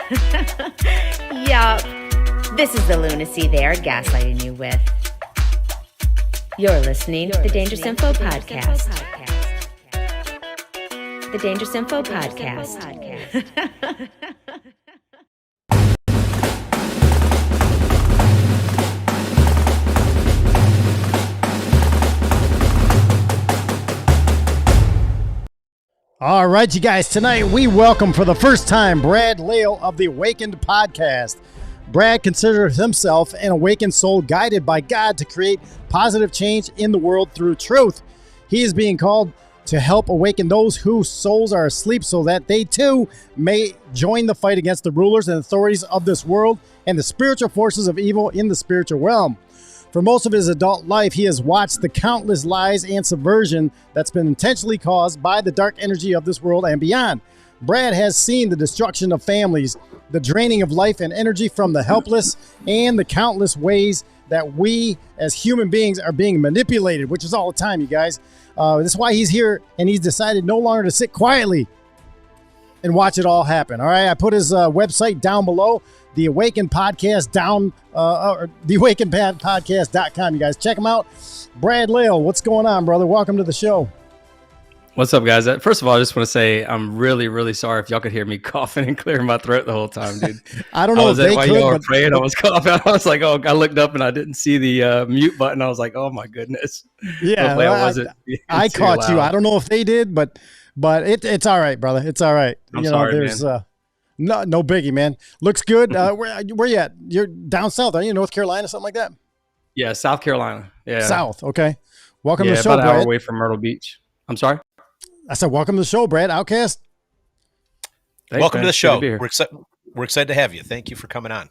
Yup. This is the lunacy they're gaslighting you with. You're listening to the Dangerous Info Podcast. The Dangerous Info Podcast. All right, you guys, tonight we welcome for the first time Brad Lail of the Awakened Podcast. Brad considers himself an awakened soul guided by God to create positive change in the world through truth. He is being called to help awaken those whose souls are asleep so that they too may join the fight against the rulers and authorities of this world and the spiritual forces of evil in the spiritual realm. For most of his adult life, he has watched the countless lies and subversion that's been intentionally caused by the dark energy of this world and beyond. Brad has seen the destruction of families, the draining of life and energy from the helpless, and the countless ways that we as human beings are being manipulated, which is all the time, you guys. That's why he's here, and he's decided no longer to sit quietly and watch it all happen. All right, I put his website down below. The Awakened Podcast or theawakenedpodcast.com. You guys check him out. Brad Lail, what's going on, brother? Welcome to the show. What's up, guys? First of all, I just want to say I'm really, really sorry if y'all could hear me coughing and clearing my throat the whole time, dude. I don't know if they could. Y'all were praying, I was coughing. I was like, oh, I looked up and I didn't see the mute button. I was like, oh my goodness. Yeah, I caught you. I don't know if they did, but it's all right, brother. It's all right. I'm sorry, there's man. No biggie, man. Looks good. Where you at? You're down south, are you? North Carolina, something like that? Yeah, South Carolina. Yeah. South, okay. Welcome to the show, about an Brad. hour away from Myrtle Beach. I'm sorry? I said, welcome to the show, Brad. Outcast. Thanks, welcome man. to the show. To We're excited to have you. Thank you for coming on.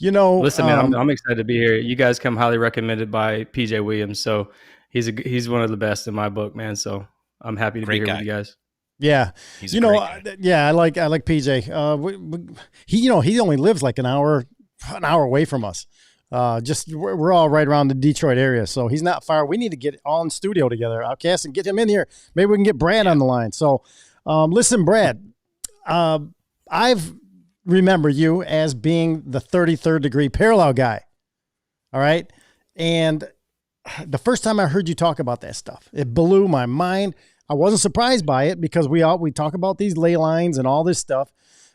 Listen, man, I'm excited to be here. You guys come highly recommended by PJ Williams, so he's one of the best in my book, man. So I'm happy to be here with you guys. Yeah, he's a great guy. Yeah, I like PJ. He only lives like an hour away from us. We're all right around the Detroit area, so he's not far. We need to get all in studio together, Outcast, and get him in here. Maybe we can get Brad on the line. So, listen, Brad, I've remember you as being the 33rd degree parallel guy. All right, and the first time I heard you talk about that stuff, it blew my mind. I wasn't surprised by it because we talk about these ley lines and all this stuff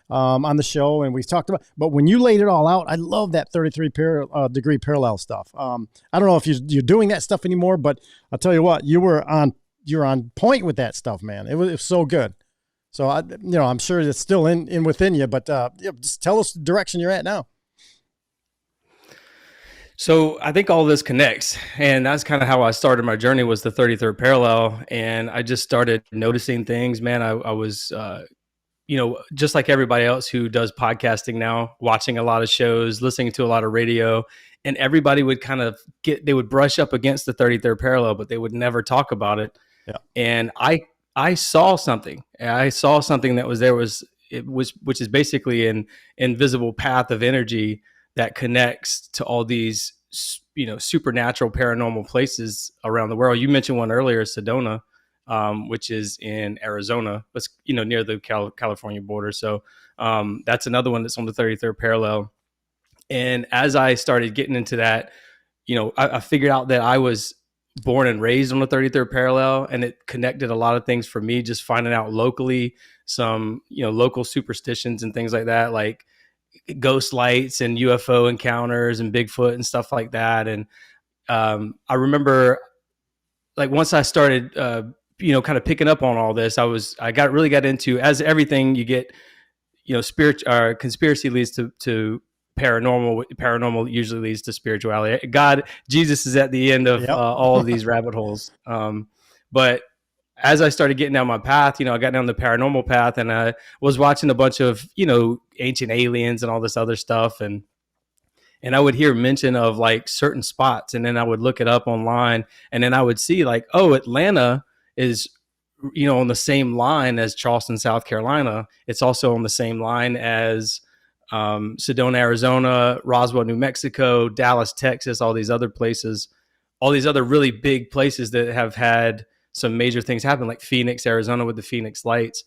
on the show, and we've talked about. But when you laid it all out, I love that 33 degree parallel stuff. I don't know if you're doing that stuff anymore, but I'll tell you what, you're on point with that stuff, man. It was so good. So I'm sure it's still in within you, but just tell us the direction you're at now. So I think all this connects, and that's kind of how I started my journey, was the 33rd parallel. And I just started noticing things, man. I was, just like everybody else who does podcasting now, watching a lot of shows, listening to a lot of radio, and everybody would they would brush up against the 33rd parallel, but they would never talk about it. Yeah. And I saw something. I saw something that was there, which is basically an invisible path of energy that connects to all these, supernatural paranormal places around the world. You mentioned one earlier, Sedona, which is in Arizona, but near the California border. So that's another one that's on the 33rd parallel. And as I started getting into that, I figured out that I was born and raised on the 33rd parallel, and it connected a lot of things for me, just finding out locally some, local superstitions and things like that, like ghost lights and UFO encounters and Bigfoot and stuff like that. And I remember, like, once I started, kind of picking up on all this, I really got into, as everything you get, conspiracy leads to paranormal usually leads to spirituality. Jesus is at the end of all of these rabbit holes. But as I started getting down my path, I got down the paranormal path, and I was watching a bunch of, ancient aliens and all this other stuff. And I would hear mention of like certain spots, and then I would look it up online, and then I would see like, oh, Atlanta is, on the same line as Charleston, South Carolina. It's also on the same line as Sedona, Arizona, Roswell, New Mexico, Dallas, Texas, all these other places, all these other really big places that have had some major things happen, like Phoenix, Arizona with the Phoenix lights.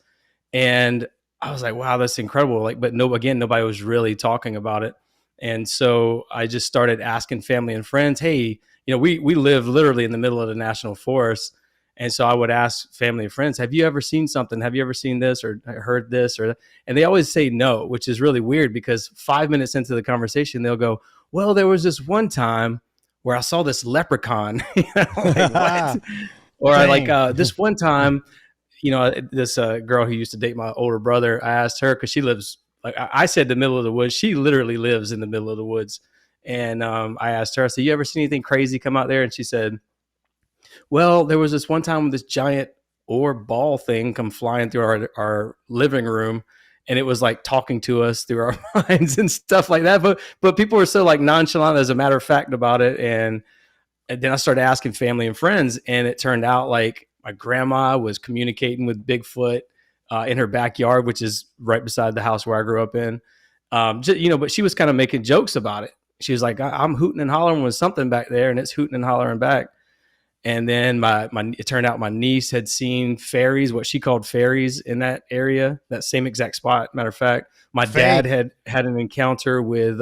And I was like, wow, that's incredible. Like, but no, again, nobody was really talking about it. And so I just started asking family and friends, hey, we live literally in the middle of the national forest. And so I would ask family and friends, have you ever seen something? Have you ever seen this or heard this? And they always say no, which is really weird because 5 minutes into the conversation, they'll go, well, there was this one time where I saw this leprechaun. Like, what? Or I like this one time, this girl who used to date my older brother, I asked her, because she lives, like I said, the middle of the woods. She literally lives in the middle of the woods. And I asked her, I said, you ever seen anything crazy come out there? And she said, well, there was this one time with this giant orb ball thing come flying through our living room. And it was like talking to us through our minds and stuff like that. But people were so like nonchalant as a matter of fact about it. And then I started asking family and friends, and it turned out like my grandma was communicating with Bigfoot in her backyard, which is right beside the house where I grew up in. But she was kind of making jokes about it. She was like, I'm hooting and hollering with something back there, and it's hooting and hollering back. And then it turned out my niece had seen fairies, what she called fairies in that area, that same exact spot. Matter of fact, my dad had an encounter with,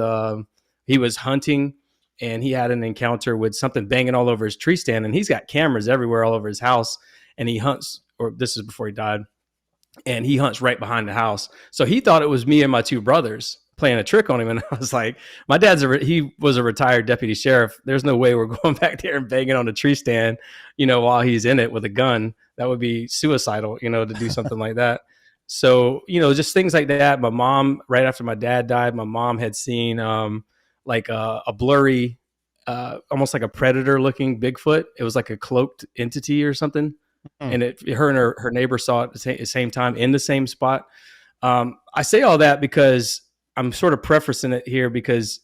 he was hunting, and he had an encounter with something banging all over his tree stand. And he's got cameras everywhere all over his house. And he hunts, or this is before he died, and he hunts right behind the house. So he thought it was me and my two brothers playing a trick on him. And I was like, my dad's he was a retired deputy sheriff. There's no way we're going back there and banging on a tree stand, while he's in it with a gun. That would be suicidal, to do something like that. So, just things like that. My mom, right after my dad died, my mom had seen like a blurry, almost like a predator looking Bigfoot. It was like a cloaked entity or something. And her and her neighbor saw it at the same time in the same spot. I say all that because I'm sort of prefacing it here because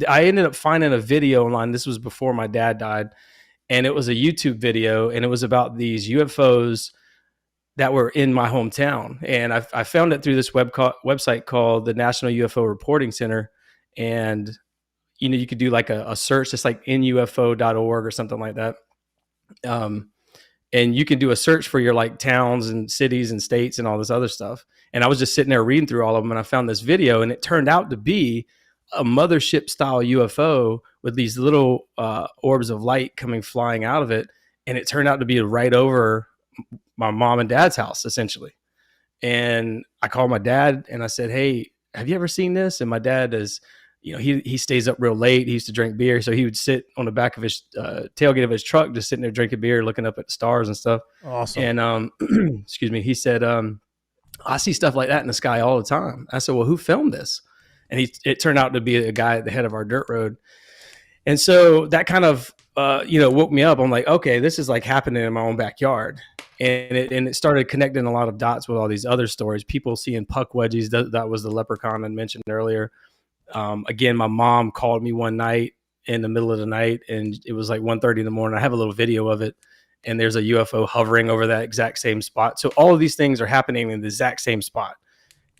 I ended up finding a video online. This was before my dad died, and it was a YouTube video, and it was about these UFOs that were in my hometown. And I found it through this website called the National UFO Reporting Center. And, you could do like a search, just like nufo.org or something like that. And you can do a search for your like towns and cities and states and all this other stuff. And I was just sitting there reading through all of them, and I found this video, and it turned out to be a mothership style UFO with these little orbs of light coming flying out of it. And it turned out to be right over my mom and dad's house, essentially. And I called my dad and I said, hey, have you ever seen this? And my dad is, he stays up real late. He used to drink beer. So he would sit on the back of his tailgate of his truck, just sitting there drinking beer, looking up at the stars and stuff. Awesome. And excuse me, he said, I see stuff like that in the sky all the time. I said, well, who filmed this? And it turned out to be a guy at the head of our dirt road. And so that kind of, woke me up. I'm like, okay, this is like happening in my own backyard. And it started connecting a lot of dots with all these other stories. People seeing puck wedgies. That was the leprechaun I mentioned earlier. Again, my mom called me one night in the middle of the night, and it was like 1:30 in the morning. I have a little video of it, and there's a UFO hovering over that exact same spot. So all of these things are happening in the exact same spot.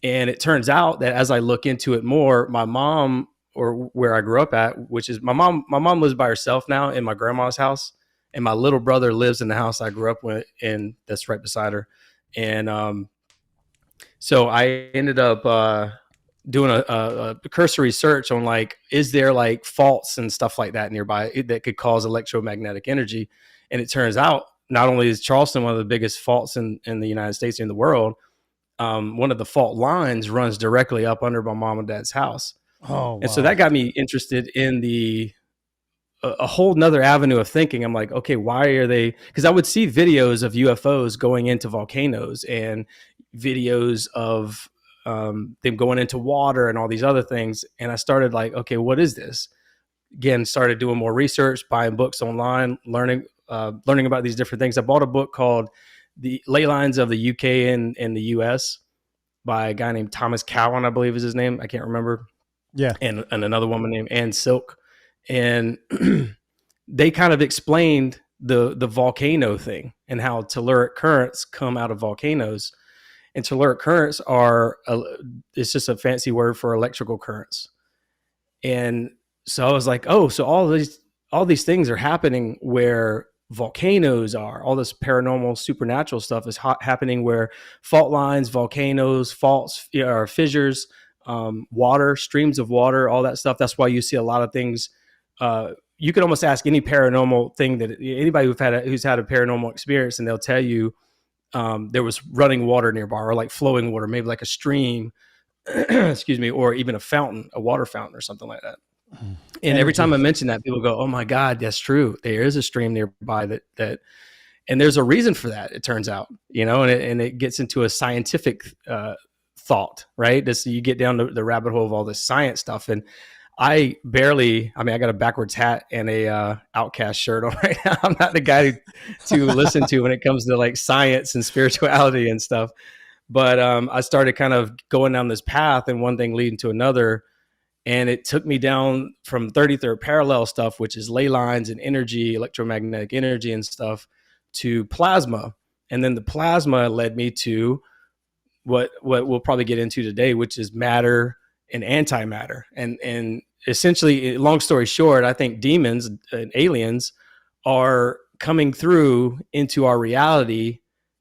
And it turns out that as I look into it more, my mom, or where I grew up at, which is my mom lives by herself now in my grandma's house, and my little brother lives in the house I grew up with, and that's right beside her. And so I ended up doing a cursory search on like, is there like faults and stuff like that nearby that could cause electromagnetic energy? And it turns out not only is Charleston one of the biggest faults in the United States and in the world, one of the fault lines runs directly up under my mom and dad's house. Oh, wow. And so that got me interested in a whole nother avenue of thinking. I'm like, okay, why are they? Because I would see videos of UFOs going into volcanoes and videos of them going into water and all these other things. And I started like, okay, what is this? Again, started doing more research, buying books online, learning about these different things. I bought a book called The Ley Lines of the UK and the US by a guy named Thomas Cowan, I believe is his name. I can't remember. Yeah. And another woman named Ann Silk. And they kind of explained the volcano thing and how telluric currents come out of volcanoes. And telluric currents it's just a fancy word for electrical currents. And so I was like, oh, so all these things are happening where volcanoes are. All this paranormal, supernatural stuff is happening where fault lines, volcanoes, faults, or fissures, water, streams of water, all that stuff. That's why you see a lot of things. You can almost ask any paranormal thing that anybody who's had a paranormal experience, and they'll tell you there was running water nearby, or like flowing water, maybe like a stream, excuse me, or even a fountain, a water fountain or something like that. And every time I mention that, people go, "Oh my God, that's true. There is a stream nearby that," and there's a reason for that. It turns out, and it gets into a scientific thought, right? You get down the rabbit hole of all this science stuff, and I got a backwards hat and a Outcast shirt on right now. I'm not the guy to listen to when it comes to like science and spirituality and stuff. But I started kind of going down this path, and one thing leading to another. And it took me down from 33rd parallel stuff, which is ley lines and energy, electromagnetic energy and stuff, to plasma. And then the plasma led me to what we'll probably get into today, which is matter and antimatter. And essentially, long story short, I think demons and aliens are coming through into our reality.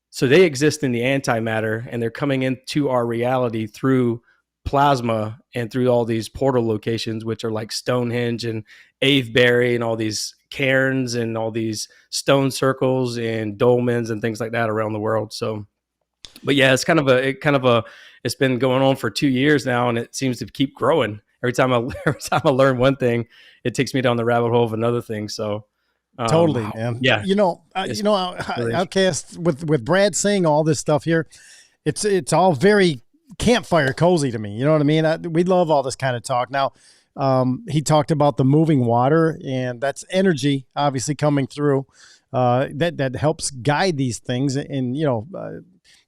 So they exist in the antimatter, and they're coming into our reality through plasma and through all these portal locations, which are like Stonehenge and Avebury and all these cairns and all these stone circles and dolmens and things like that around the world. So, but yeah, it's it's been going on for 2 years now, and it seems to keep growing. Every time I learn one thing, it takes me down the rabbit hole of another thing. So totally, man. Yeah. Outcast, with Brad saying all this stuff here, it's all very campfire cozy to me. You know what I mean? We love all this kind of talk. Now, he talked about the moving water, and that's energy obviously coming through that helps guide these things, and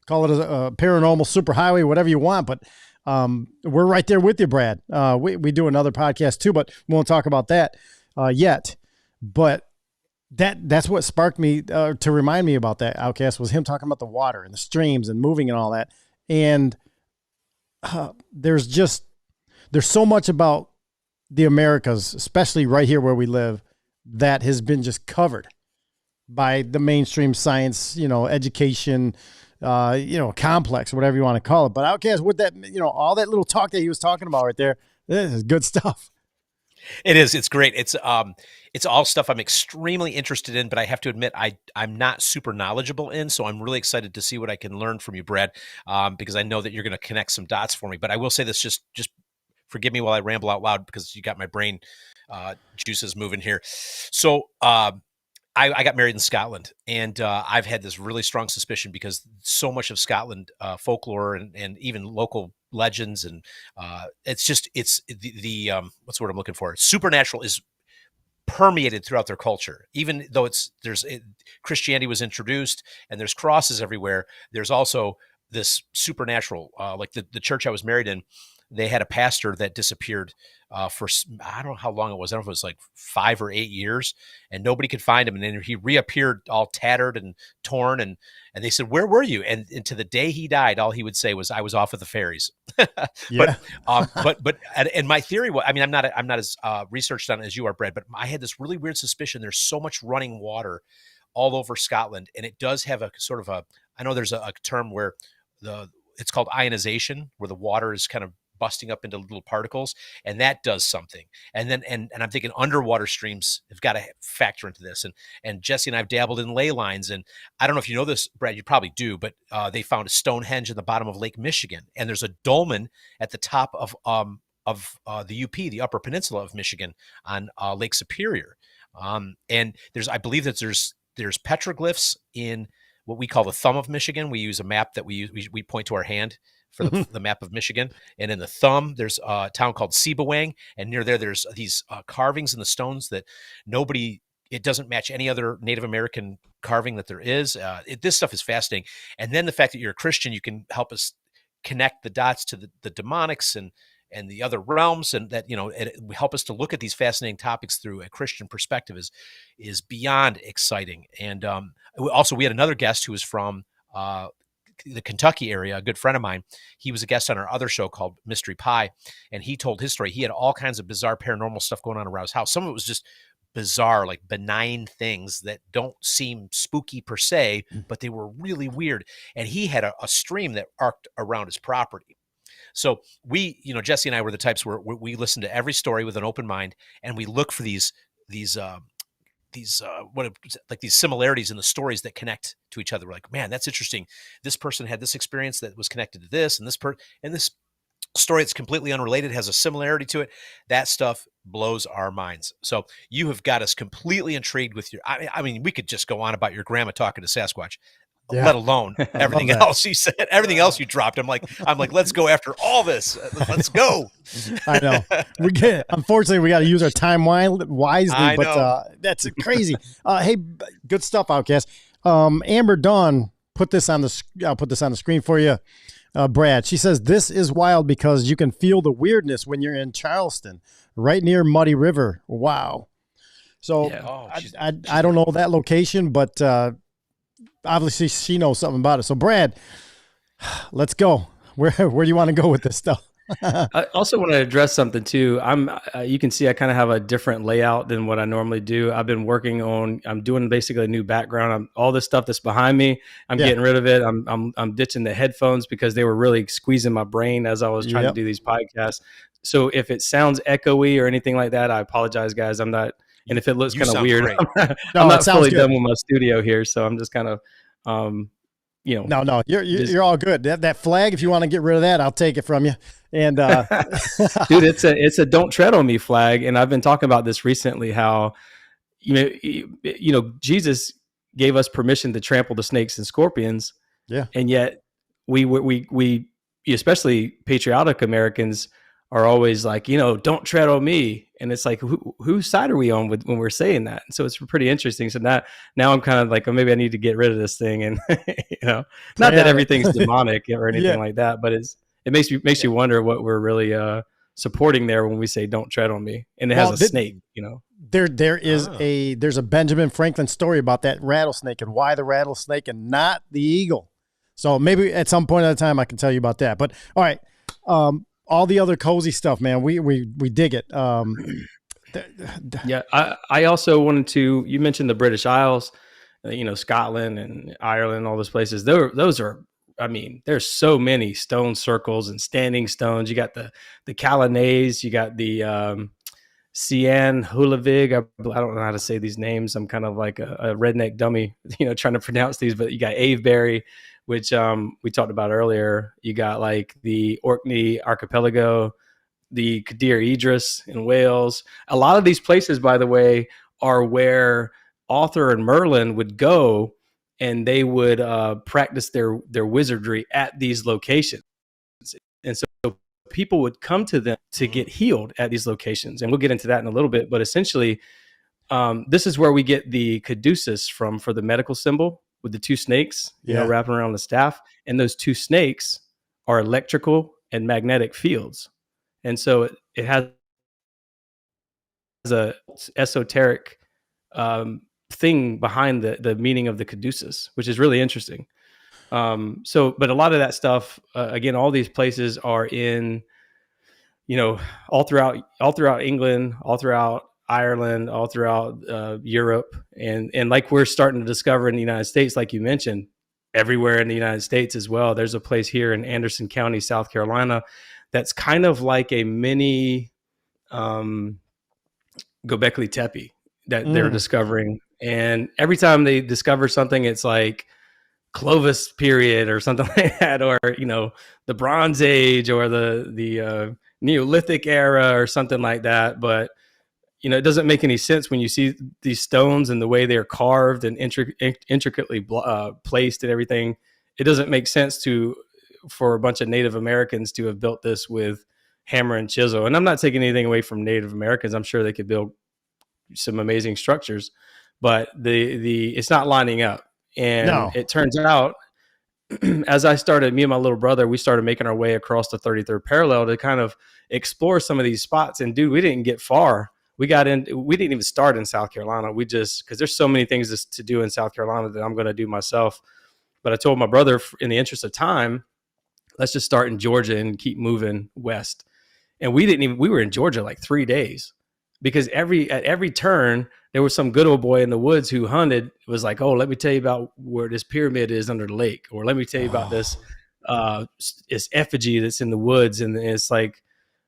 call it a paranormal superhighway, whatever you want. But we're right there with you, Brad. We do another podcast too, but we won't talk about that yet. But that's what sparked me to remind me about that, Outcast, was him talking about the water and the streams and moving and all that. And there's so much about the Americas, especially right here where we live, that has been just covered by the mainstream science, education, complex, whatever you want to call it. But Outcast, with that, all that little talk that he was talking about right there, this is good stuff. It is. It's great. It's all stuff I'm extremely interested in, but I have to admit I'm not super knowledgeable in. So I'm really excited to see what I can learn from you, Brad, because I know that you're going to connect some dots for me. But I will say this, just forgive me while I ramble out loud, because you got my brain juices moving here. So I got married in Scotland, and I've had this really strong suspicion, because so much of Scotland folklore and even local legends, and it's the what's the word I'm looking for? Supernatural is permeated throughout their culture. Even though Christianity was introduced and there's crosses everywhere, there's also this supernatural. Like the church I was married in, they had a pastor that disappeared for, I don't know how long it was. I don't know if it was like 5 or 8 years, and nobody could find him. And then he reappeared all tattered and torn. And they said, "Where were you?" And to the day he died, all he would say was, "I was off with the fairies." Yeah. And my theory was, I'm not as researched on it as you are, Brad, but I had this really weird suspicion. There's so much running water all over Scotland, and it does have a sort of I know there's a term where it's called ionization, where the water is kind of busting up into little particles, and that does something. And then and I'm thinking underwater streams have got to factor into this. And Jesse and I've dabbled in ley lines, and I don't know if you know this, Brad, you probably do, but they found a Stonehenge in the bottom of Lake Michigan, and there's a dolmen at the top of the UP, the Upper Peninsula of Michigan, on Lake Superior. And I believe that there's petroglyphs in what we call the thumb of Michigan. We use a map that we point to our hand for the map of Michigan. And in the thumb, there's a town called Siwang, and near there's these carvings in the stones that it doesn't match any other Native American carving that there is. This stuff is fascinating. And then the fact that you're a Christian, you can help us connect the dots to the demonics and the other realms, and that, it help us to look at these fascinating topics through a Christian perspective is beyond exciting. And also, we had another guest who was from the Kentucky area, a good friend of mine. He was a guest on our other show called Mystery Pie, and he told his story. He had all kinds of bizarre paranormal stuff going on around his house. Some of it was just bizarre, like benign things that don't seem spooky per se, but they were really weird. And he had a stream that arced around his property. So we, Jesse and I were the types where we listen to every story with an open mind, and we look for these similarities in the stories that connect to each other. We're like, man, that's interesting. This person had this experience that was connected to this, and this story that's completely unrelated has a similarity to it. That stuff blows our minds. So you have got us completely intrigued with your. I mean, we could just go on about your grandma talking to Sasquatch. Yeah. Let alone everything else you said, everything else you dropped. I'm like, let's go after all this. Let's go. I know. Unfortunately, we got to use our time wisely, but that's crazy. Hey, good stuff, Outcast. Amber Dawn put this on I'll put this on the screen for you, Brad. She says, this is wild because you can feel the weirdness when you're in Charleston, right near Muddy River. Wow. So I don't know that location, but obviously she knows something about it. So Brad, let's go. Where do you want to go with this stuff? I also want to address something too. You can see I kind of have a different layout than what I normally do. I've been I'm doing basically a new background. All this stuff that's behind me, I'm getting rid of it. I'm ditching the headphones because they were really squeezing my brain as I was trying to do these podcasts. So if it sounds echoey or anything like that, I apologize, guys. I'm not. And if it looks kind of weird, I'm not fully done with my studio here, so I'm just kind of, No, you're all good. That flag, if you want to get rid of that, I'll take it from you. And dude, it's a "Don't Tread on Me" flag, and I've been talking about this recently. How Jesus gave us permission to trample the snakes and scorpions, and yet we especially patriotic Americans are always like, don't tread on me. And it's like, whose side are we on when we're saying that? And so it's pretty interesting. So now I'm kind of like, maybe I need to get rid of this thing. And, not that everything's demonic or anything like that, but it makes you wonder what we're really supporting there when we say, don't tread on me. And it has a snake, There's a Benjamin Franklin story about that rattlesnake and why the rattlesnake and not the eagle. So maybe at some point at a time I can tell you about that. But all right. All the other cozy stuff, man, we dig it. I also wanted to. You mentioned the British Isles, Scotland and Ireland, all those places. Those are. I mean, there's so many stone circles and standing stones. You got the Calanays, you got the Sian Hulavig. I don't know how to say these names. I'm kind of like a redneck dummy, trying to pronounce these. But you got Avebury, which we talked about earlier. You got like the Orkney Archipelago, the Cadir Idris in Wales. A lot of these places, by the way, are where Arthur and Merlin would go, and they would practice their wizardry at these locations. And so people would come to them to get healed at these locations. And we'll get into that in a little bit. But essentially, this is where we get the caduceus for the medical symbol, with the two snakes, wrapping around the staff. And those two snakes are electrical and magnetic fields. And so it has a esoteric thing behind the meaning of the caduceus, which is really interesting. But a lot of that stuff, again, all these places are in, all throughout England, all throughout Ireland, all throughout Europe, and like we're starting to discover in the United States, like you mentioned, everywhere in the United States as well. There's a place here in Anderson County, South Carolina, that's kind of like a mini Göbekli Tepe that they're discovering. And every time they discover something, it's like Clovis period or something like that, or the Bronze Age or the Neolithic era or something like that. But it doesn't make any sense when you see these stones and the way they're carved and intricately placed and everything. It doesn't make sense for a bunch of Native Americans to have built this with hammer and chisel. And I'm not taking anything away from Native Americans. I'm sure they could build some amazing structures, but it's not lining up. And It turns out, as me and my little brother, we started making our way across the 33rd parallel to kind of explore some of these spots. And dude, we didn't get far. We didn't even start in South Carolina. Because there's so many things to do in South Carolina that I'm going to do myself. But I told my brother, in the interest of time, let's just start in Georgia and keep moving west. And we were in Georgia like 3 days. because at every turn there was some good old boy in the woods who hunted, was like, oh, let me tell you about where this pyramid is under the lake, or let me tell you about this effigy that's in the woods. And it's like,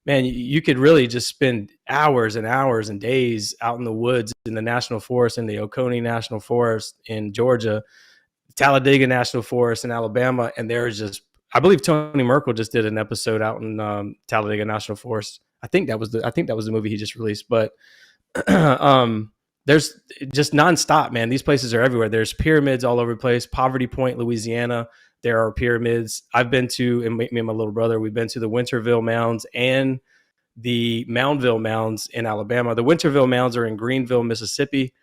man, you could really just spend hours and hours and days out in the woods, in the national forest, in the Oconee National Forest in Georgia, Talladega National Forest in Alabama. And there's just, I believe Tony Merkel just did an episode out in Talladega National Forest. I think that was the movie he just released. But there's just nonstop, man. These places are everywhere. There's pyramids all over the place. Poverty Point, Louisiana, there are pyramids. I've been to, and me and my little brother, we've been to the Winterville Mounds and the Moundville Mounds in Alabama. The Winterville Mounds are in Greenville, Mississippi,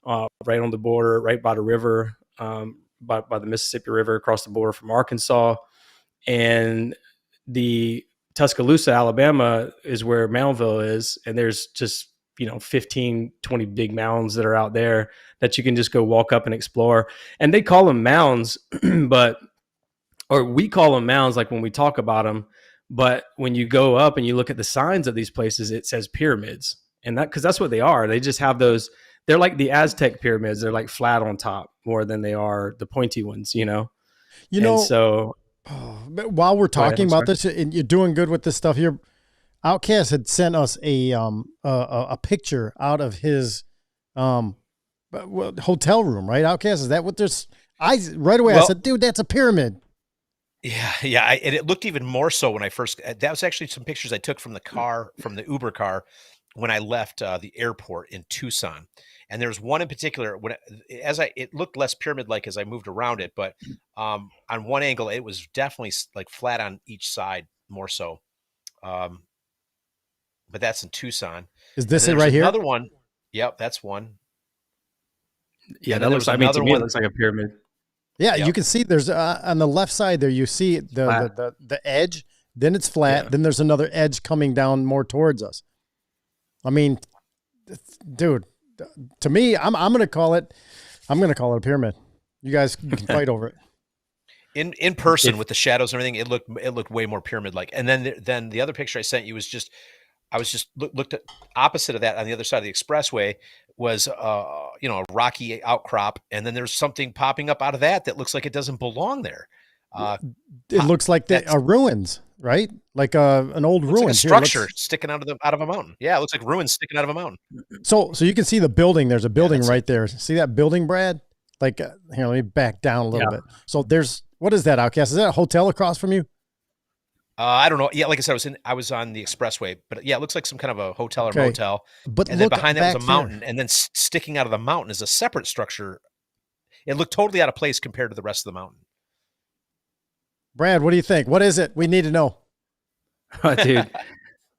right on the border, right by the river, by the Mississippi River, across the border from Arkansas. And the Tuscaloosa, Alabama is where Moundville is. And there's just, 15, 20 big mounds that are out there that you can just go walk up and explore. And they call them mounds, or we call them mounds, like when we talk about them. But when you go up and you look at the signs of these places, it says pyramids. And because that's what they are. They just have those, they're like the Aztec pyramids. They're like flat on top more than they are the pointy ones, So but while we're talking about this, and you're doing good with this stuff here, Outcast had sent us a picture out of his hotel room, right? Outcast, is that what there's? Right away I said, dude, that's a pyramid. Yeah. And it looked even more so when I first. That was actually some pictures I took from the Uber car when I left the airport in Tucson. And there's one in particular it looked less pyramid-like as I moved around it, but on one angle it was definitely like flat on each side more so. But that's in Tucson. Is this it right here? Another one. Yep, that's one. Yeah, that looks. To me, it looks like a pyramid. Yeah, yep. You can see there's on the left side there. You see the edge. Then it's flat. Yeah. Then there's another edge coming down more towards us. I mean, dude, to me, I'm gonna call it a pyramid. You guys can fight over it. In person with the shadows and everything, it looked way more pyramid-like. And then the other picture I sent you was just. I was just looked at opposite of that on the other side of the expressway was, a rocky outcrop. And then there's something popping up out of that looks like it doesn't belong there. It looks like ruins, right? Like an old ruin. Like a structure sticking out of a mountain. Yeah. It looks like ruins sticking out of a mountain. So you can see the building. There's a building right there. See that building, Brad? Like, here, let me back down a little bit. So what is that, Outcast? Is that a hotel across from you? I don't know. Yeah, like I said, I was on the expressway, but yeah, it looks like some kind of a hotel or motel. But and then behind that was a mountain, and then sticking out of the mountain is a separate structure. It looked totally out of place compared to the rest of the mountain. Brad, what do you think? What is it? We need to know. Oh, dude,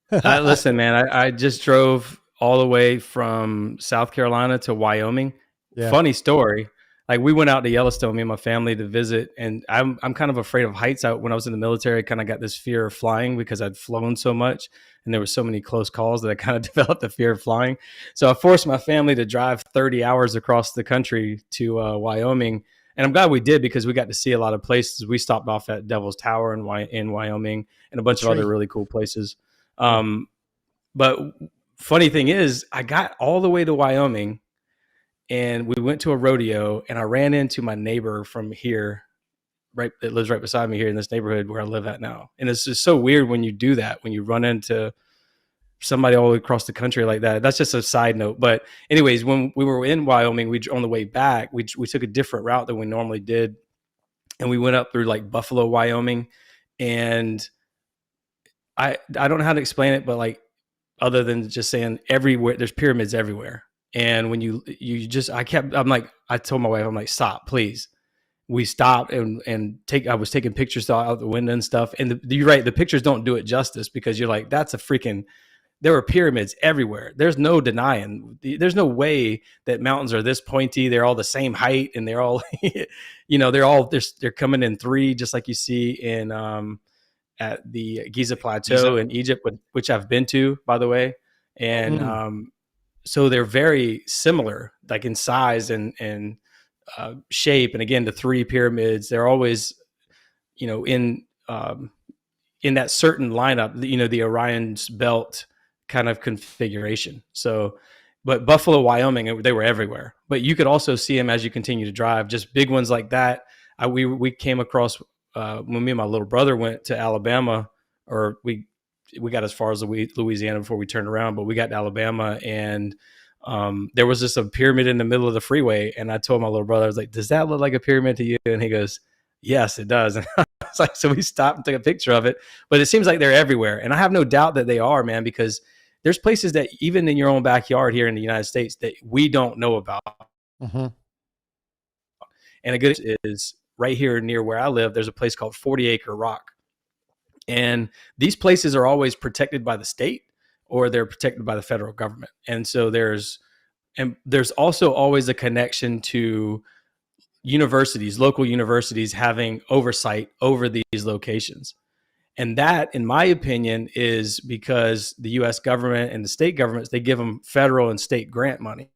listen, man, I just drove all the way from South Carolina to Wyoming. Yeah. Funny story. Like, we went out to Yellowstone, me and my family, to visit, and I'm kind of afraid of heights. When I was in the military, I kind of got this fear of flying because I'd flown so much, and there were so many close calls that I kind of developed the fear of flying. So I forced my family to drive 30 hours across the country to Wyoming, and I'm glad we did because we got to see a lot of places. We stopped off at Devil's Tower in Wyoming and a bunch of other really cool places. But funny thing is, I got all the way to Wyoming, and we went to a rodeo, and I ran into my neighbor from here, that lives right beside me here in this neighborhood where I live at now. And it's just so weird when you do that, when you run into somebody all the way across the country like that. That's just a side note. But anyways, when we were in Wyoming, on the way back, we took a different route than we normally did. And we went up through like Buffalo, Wyoming. And I don't know how to explain it, but like, other than just saying everywhere, there's pyramids everywhere. And when I told my wife, I'm like, stop, please. We stopped I was taking pictures out the window and stuff. And you're right, the pictures don't do it justice because you're like, there were pyramids everywhere. There's no denying. There's no way that mountains are this pointy. They're all the same height, and they're all, they're coming in three, just like you see in at the Giza Plateau in Egypt, which I've been to, by the way. And so they're very similar, like in size and shape. And again, the three pyramids, they're always, in that certain lineup, the Orion's belt kind of configuration. So, but Buffalo, Wyoming, they were everywhere. But you could also see them as you continue to drive, just big ones like that. We came across when me and my little brother went to Alabama, or we got as far as Louisiana before we turned around, but we got to Alabama, and there was just a pyramid in the middle of the freeway. And I told my little brother, I was like, does that look like a pyramid to you? And he goes, yes, it does. And I was like, so we stopped and took a picture of it, but it seems like they're everywhere. And I have no doubt that they are, man, because there's places that even in your own backyard here in the United States that we don't know about. Mm-hmm. And a good is right here near where I live, there's a place called 40 Acre Rock. And these places are always protected by the state, or they're protected by the federal government. And so there's also always a connection to universities, local universities having oversight over these locations. And that, in my opinion, is because the US government and the state governments, they give them federal and state grant money.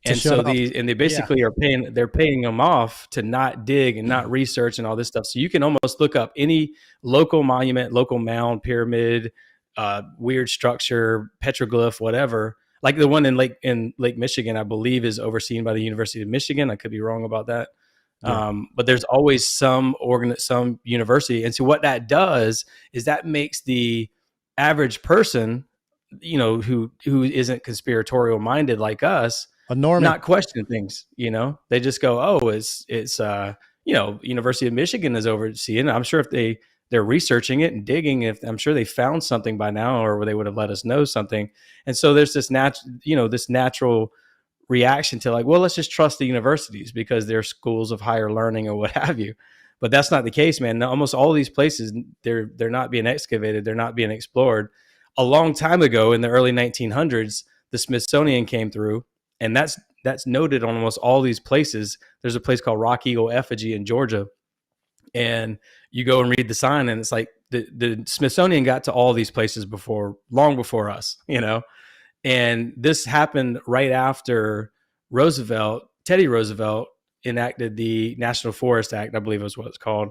And so they basically are paying them off to not dig and not research and all this stuff. So you can almost look up any local monument, local mound, pyramid, weird structure, petroglyph, whatever. Like the one in Lake Michigan, I believe, is overseen by the University of Michigan. I could be wrong about that. Yeah. But there's always some university. And so what that does is that makes the average person, who isn't conspiratorial minded like us, not question things. They just go, oh, it's University of Michigan is overseeing. I'm sure if they're researching it and digging, I'm sure they found something by now, or they would have let us know something. And so there's this natural reaction to like, well, let's just trust the universities because they're schools of higher learning or what have you. But that's not the case, man. Almost all of these places, they're not being excavated. They're not being explored. A long time ago in the early 1900s, the Smithsonian came through, and that's noted on almost all these places. There's a place called Rock Eagle Effigy in Georgia. And you go and read the sign, and it's like the Smithsonian got to all these places long before us, And this happened right after Teddy Roosevelt enacted the National Forest Act, I believe is what it's called,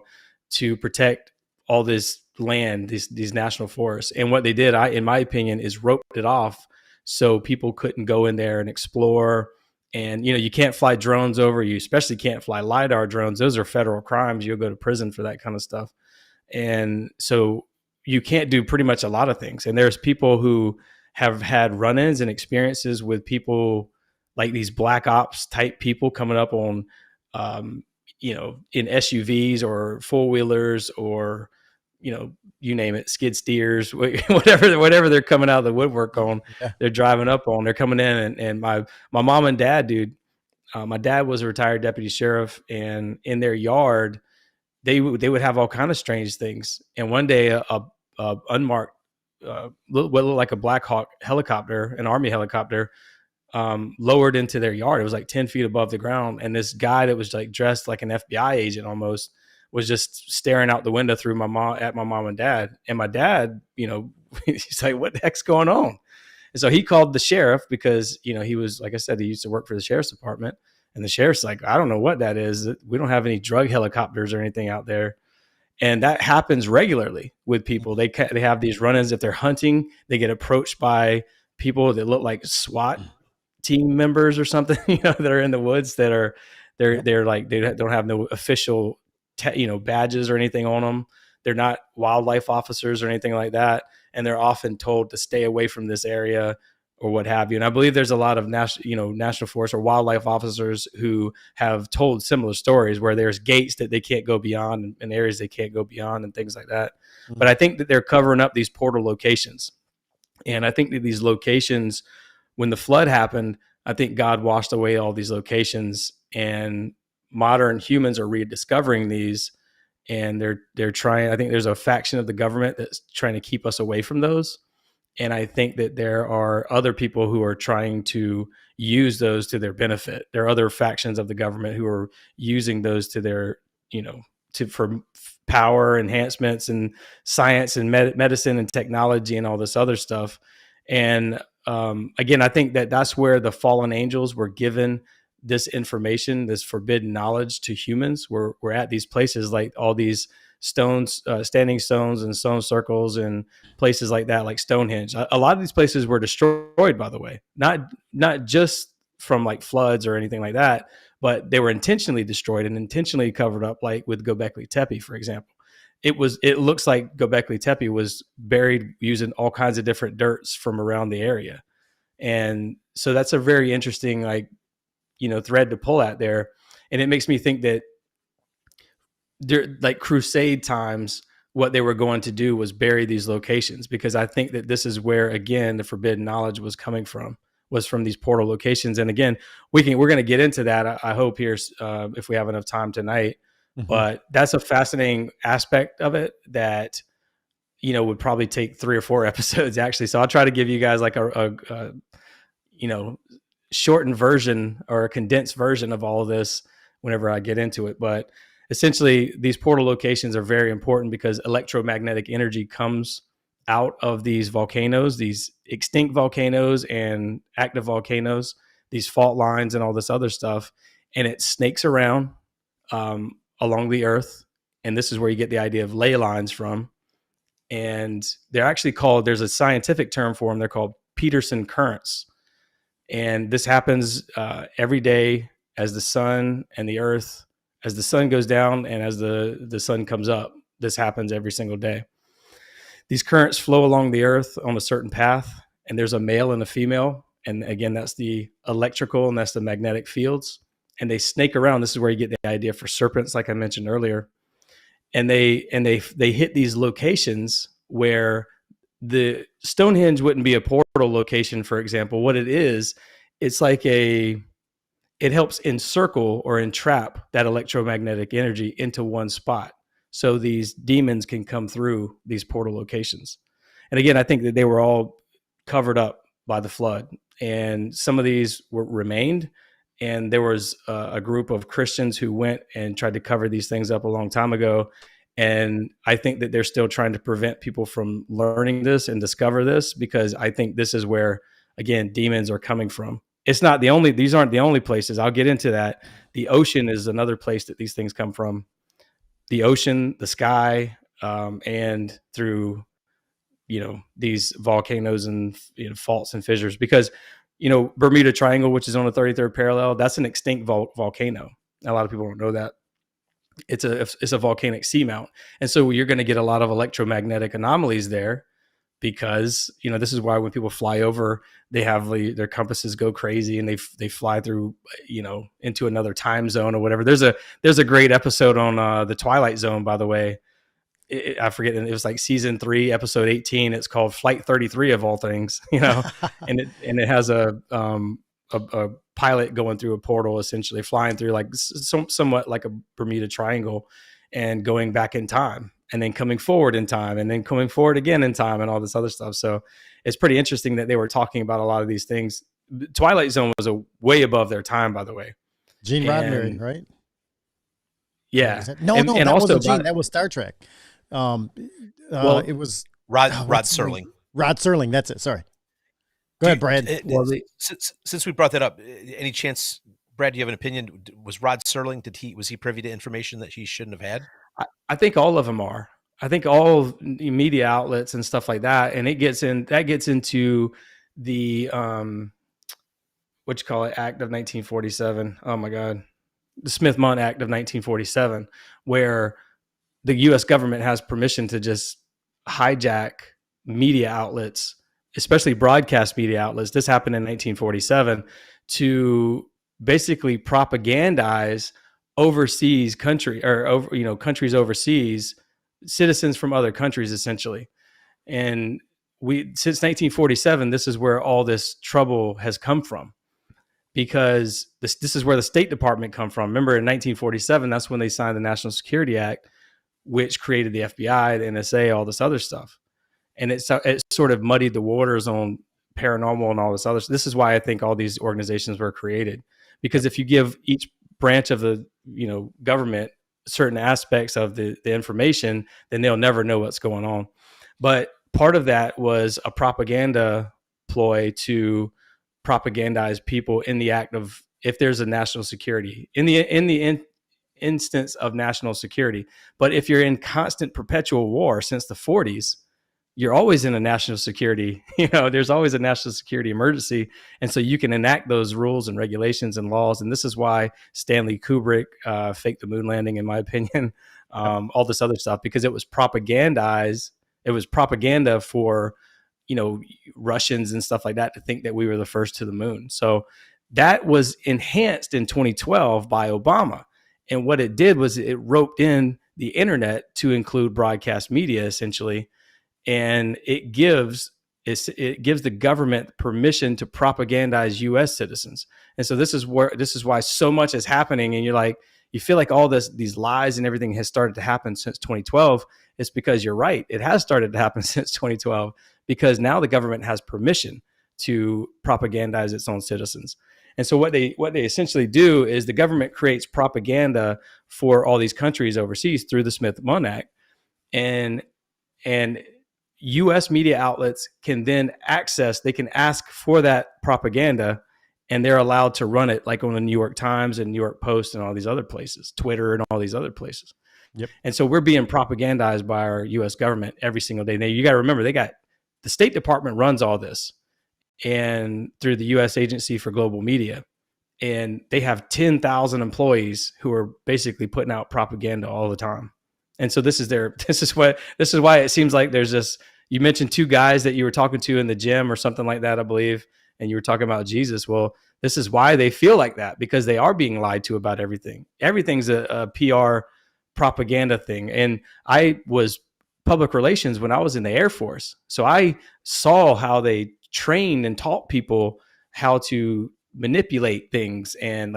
to protect all this land, these national forests. And what they did, in my opinion, is roped it off so people couldn't go in there and explore. And, you can't fly drones over. You especially can't fly LiDAR drones. Those are federal crimes. You'll go to prison for that kind of stuff. And so you can't do pretty much a lot of things. And there's people who have had run-ins and experiences with people like these black ops type people coming up on, in SUVs or four-wheelers or, you name it, skid steers, whatever they're coming out of the woodwork on, they're driving up on, they're coming in. And my mom and dad, dude, my dad was a retired deputy sheriff, and in their yard, they would have all kind of strange things. And one day a unmarked, what looked like a Black Hawk helicopter, an Army helicopter, lowered into their yard. It was like 10 feet above the ground. And this guy that was like dressed like an FBI agent almost was just staring out the window at my mom and dad. And my dad, he's like, what the heck's going on? And so he called the sheriff because, he was, like I said, he used to work for the sheriff's department. And the sheriff's like, I don't know what that is. We don't have any drug helicopters or anything out there. And that happens regularly with people. They have these run-ins. If they're hunting, they get approached by people that look like SWAT team members or something, that are in the woods they're like, they don't have no official, badges or anything on them. They're not wildlife officers or anything like that. And they're often told to stay away from this area or what have you. And I believe there's a lot of national forest or wildlife officers who have told similar stories where there's gates that they can't go beyond and areas they can't go beyond and things like that. Mm-hmm. But I think that they're covering up these portal locations. And I think that these locations, when the flood happened, I think God washed away all these locations, and modern humans are rediscovering these, and they're trying. I think there's a faction of the government that's trying to keep us away from those. And I think that there are other people who are trying to use those to their benefit. There are other factions of the government who are using those to their, for power enhancements and science and medicine and technology and all this other stuff. And again, I think that that's where the fallen angels were given this information, this forbidden knowledge to humans. We're at these places like all these stones, standing stones and stone circles and places like that, like Stonehenge. A lot of these places were destroyed, by the way, not just from like floods or anything like that, but they were intentionally destroyed and intentionally covered up, like with Göbekli Tepe, for example. It looks like Göbekli Tepe was buried using all kinds of different dirts from around the area. And so that's a very interesting, like, thread to pull at there. And it makes me think that like crusade times, what they were going to do was bury these locations, because I think that this is where, again, the forbidden knowledge was coming from, was from these portal locations. And again, we're going to get into that, I hope, here, if we have enough time tonight. Mm-hmm. But that's a fascinating aspect of it that, would probably take 3 or 4 episodes actually. So I'll try to give you guys like a shortened version or a condensed version of all of this whenever I get into it. But essentially, these portal locations are very important because electromagnetic energy comes out of these volcanoes, these extinct volcanoes and active volcanoes, these fault lines and all this other stuff. And it snakes around along the earth. And this is where you get the idea of ley lines from. And they're actually called, there's a scientific term for them. They're called Peterson currents. And this happens every day as the sun and the earth, as the sun goes down and as the sun comes up. This happens every single day. These currents flow along the earth on a certain path, and there's a male and a female. And again, that's the electrical and that's the magnetic fields. And they snake around. This is where you get the idea for serpents, like I mentioned earlier. And they hit these locations where the Stonehenge wouldn't be a portal location, for example. What it is, it's like it helps encircle or entrap that electromagnetic energy into one spot. So these demons can come through these portal locations. And again, I think that they were all covered up by the flood, and some of these remained. And there was a group of Christians who went and tried to cover these things up a long time ago. And I think that they're still trying to prevent people from learning this and discover this, because I think this is where, again, demons are coming from. It's not these aren't the only places. I'll get into that. The ocean is another place that these things come from. The ocean, the sky, and through, these volcanoes and faults and fissures, because, Bermuda Triangle, which is on the 33rd parallel, that's an extinct volcano. A lot of people don't know that. It's a volcanic seamount. And so you're going to get a lot of electromagnetic anomalies there, because, this is why when people fly over, they have their compasses go crazy and they fly through, into another time zone or whatever. There's a great episode on the Twilight Zone, by the way. I forget, it was like season 3, episode 18. It's called Flight 33 of all things, and it has a pilot going through a portal, essentially flying through like somewhat like a Bermuda Triangle and going back in time, and then coming forward in time, and then coming forward again in time, and all this other stuff. So it's pretty interesting that they were talking about a lot of these things. Twilight Zone was way above their time, by the way. Gene Roddenberry, right? Yeah. No, that wasn't Gene. That was Star Trek. It was Rod Serling. Rod Serling. That's it. Sorry. Go ahead, Brad. Since we brought that up, any chance, Brad, do you have an opinion? Was Rod Serling, was he privy to information that he shouldn't have had? I think all of them are. I think all media outlets and stuff like that. And that gets into the, what you call it, Act of 1947. Oh my God. The Smith-Mundt Act of 1947, where the U.S. government has permission to just hijack media outlets, especially broadcast media outlets. This happened in 1947 to basically propagandize overseas countries overseas, citizens from other countries, essentially. And since 1947, this is where all this trouble has come from, because this is where the State Department come from. Remember, in 1947, that's when they signed the National Security Act, which created the FBI, the NSA, all this other stuff. And it sort of muddied the waters on paranormal and all this other stuff. This is why I think all these organizations were created, because if you give each branch of the government certain aspects of the information, then they'll never know what's going on. But part of that was a propaganda ploy to propagandize people in the act of, if there's a national security in the instance of national security. But if you're in constant perpetual war since the 40s, you're always in a national security, there's always a national security emergency. And so you can enact those rules and regulations and laws. And this is why Stanley Kubrick faked the moon landing, in my opinion, all this other stuff, because it was propagandized. It was propaganda for, Russians and stuff like that to think that we were the first to the moon. So that was enhanced in 2012 by Obama. And what it did was it roped in the internet to include broadcast media, essentially. And it gives the government permission to propagandize U.S. citizens. And so this is why so much is happening. And you feel like all these lies and everything has started to happen since 2012. It's because you're right. It has started to happen since 2012, because now the government has permission to propagandize its own citizens. And so what they essentially do is the government creates propaganda for all these countries overseas through the Smith-Mundt Act, and U.S. media outlets can then they can ask for that propaganda, and they're allowed to run it, like on the New York Times and New York Post and all these other places, Twitter and all these other places. Yep. And so we're being propagandized by our U.S. government every single day. Now, you got to remember, the State Department runs all this, and through the U.S. Agency for Global Media, and they have 10,000 employees who are basically putting out propaganda all the time. And so this is why it seems like there's this. You mentioned two guys that you were talking to in the gym or something like that, I believe, and you were talking about Jesus. Well, this is why they feel like that, because they are being lied to about everything. Everything's a PR propaganda thing. And I was public relations when I was in the Air Force, so I saw how they trained and taught people how to manipulate things, and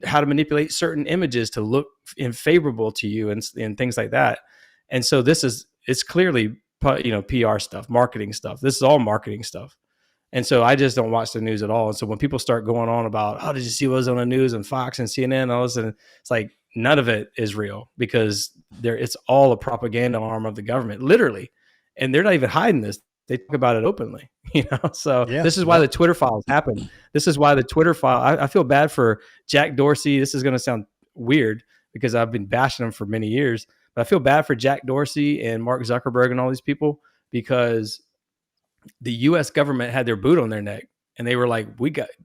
how to manipulate certain images to look favorable to you and things like that. And so it's clearly, PR stuff, marketing stuff. This is all marketing stuff. And so I just don't watch the news at all. And so when people start going on about, oh, did you see what was on the news and Fox and CNN and all this, and it's like, none of it is real, because it's all a propaganda arm of the government, literally. And they're not even hiding this. They talk about it openly, So This is why the Twitter files happen. This is why the Twitter file. I feel bad for Jack Dorsey. This is going to sound weird because I've been bashing him for many years, but I feel bad for Jack Dorsey and Mark Zuckerberg and all these people, because the U.S. government had their boot on their neck, and they were like,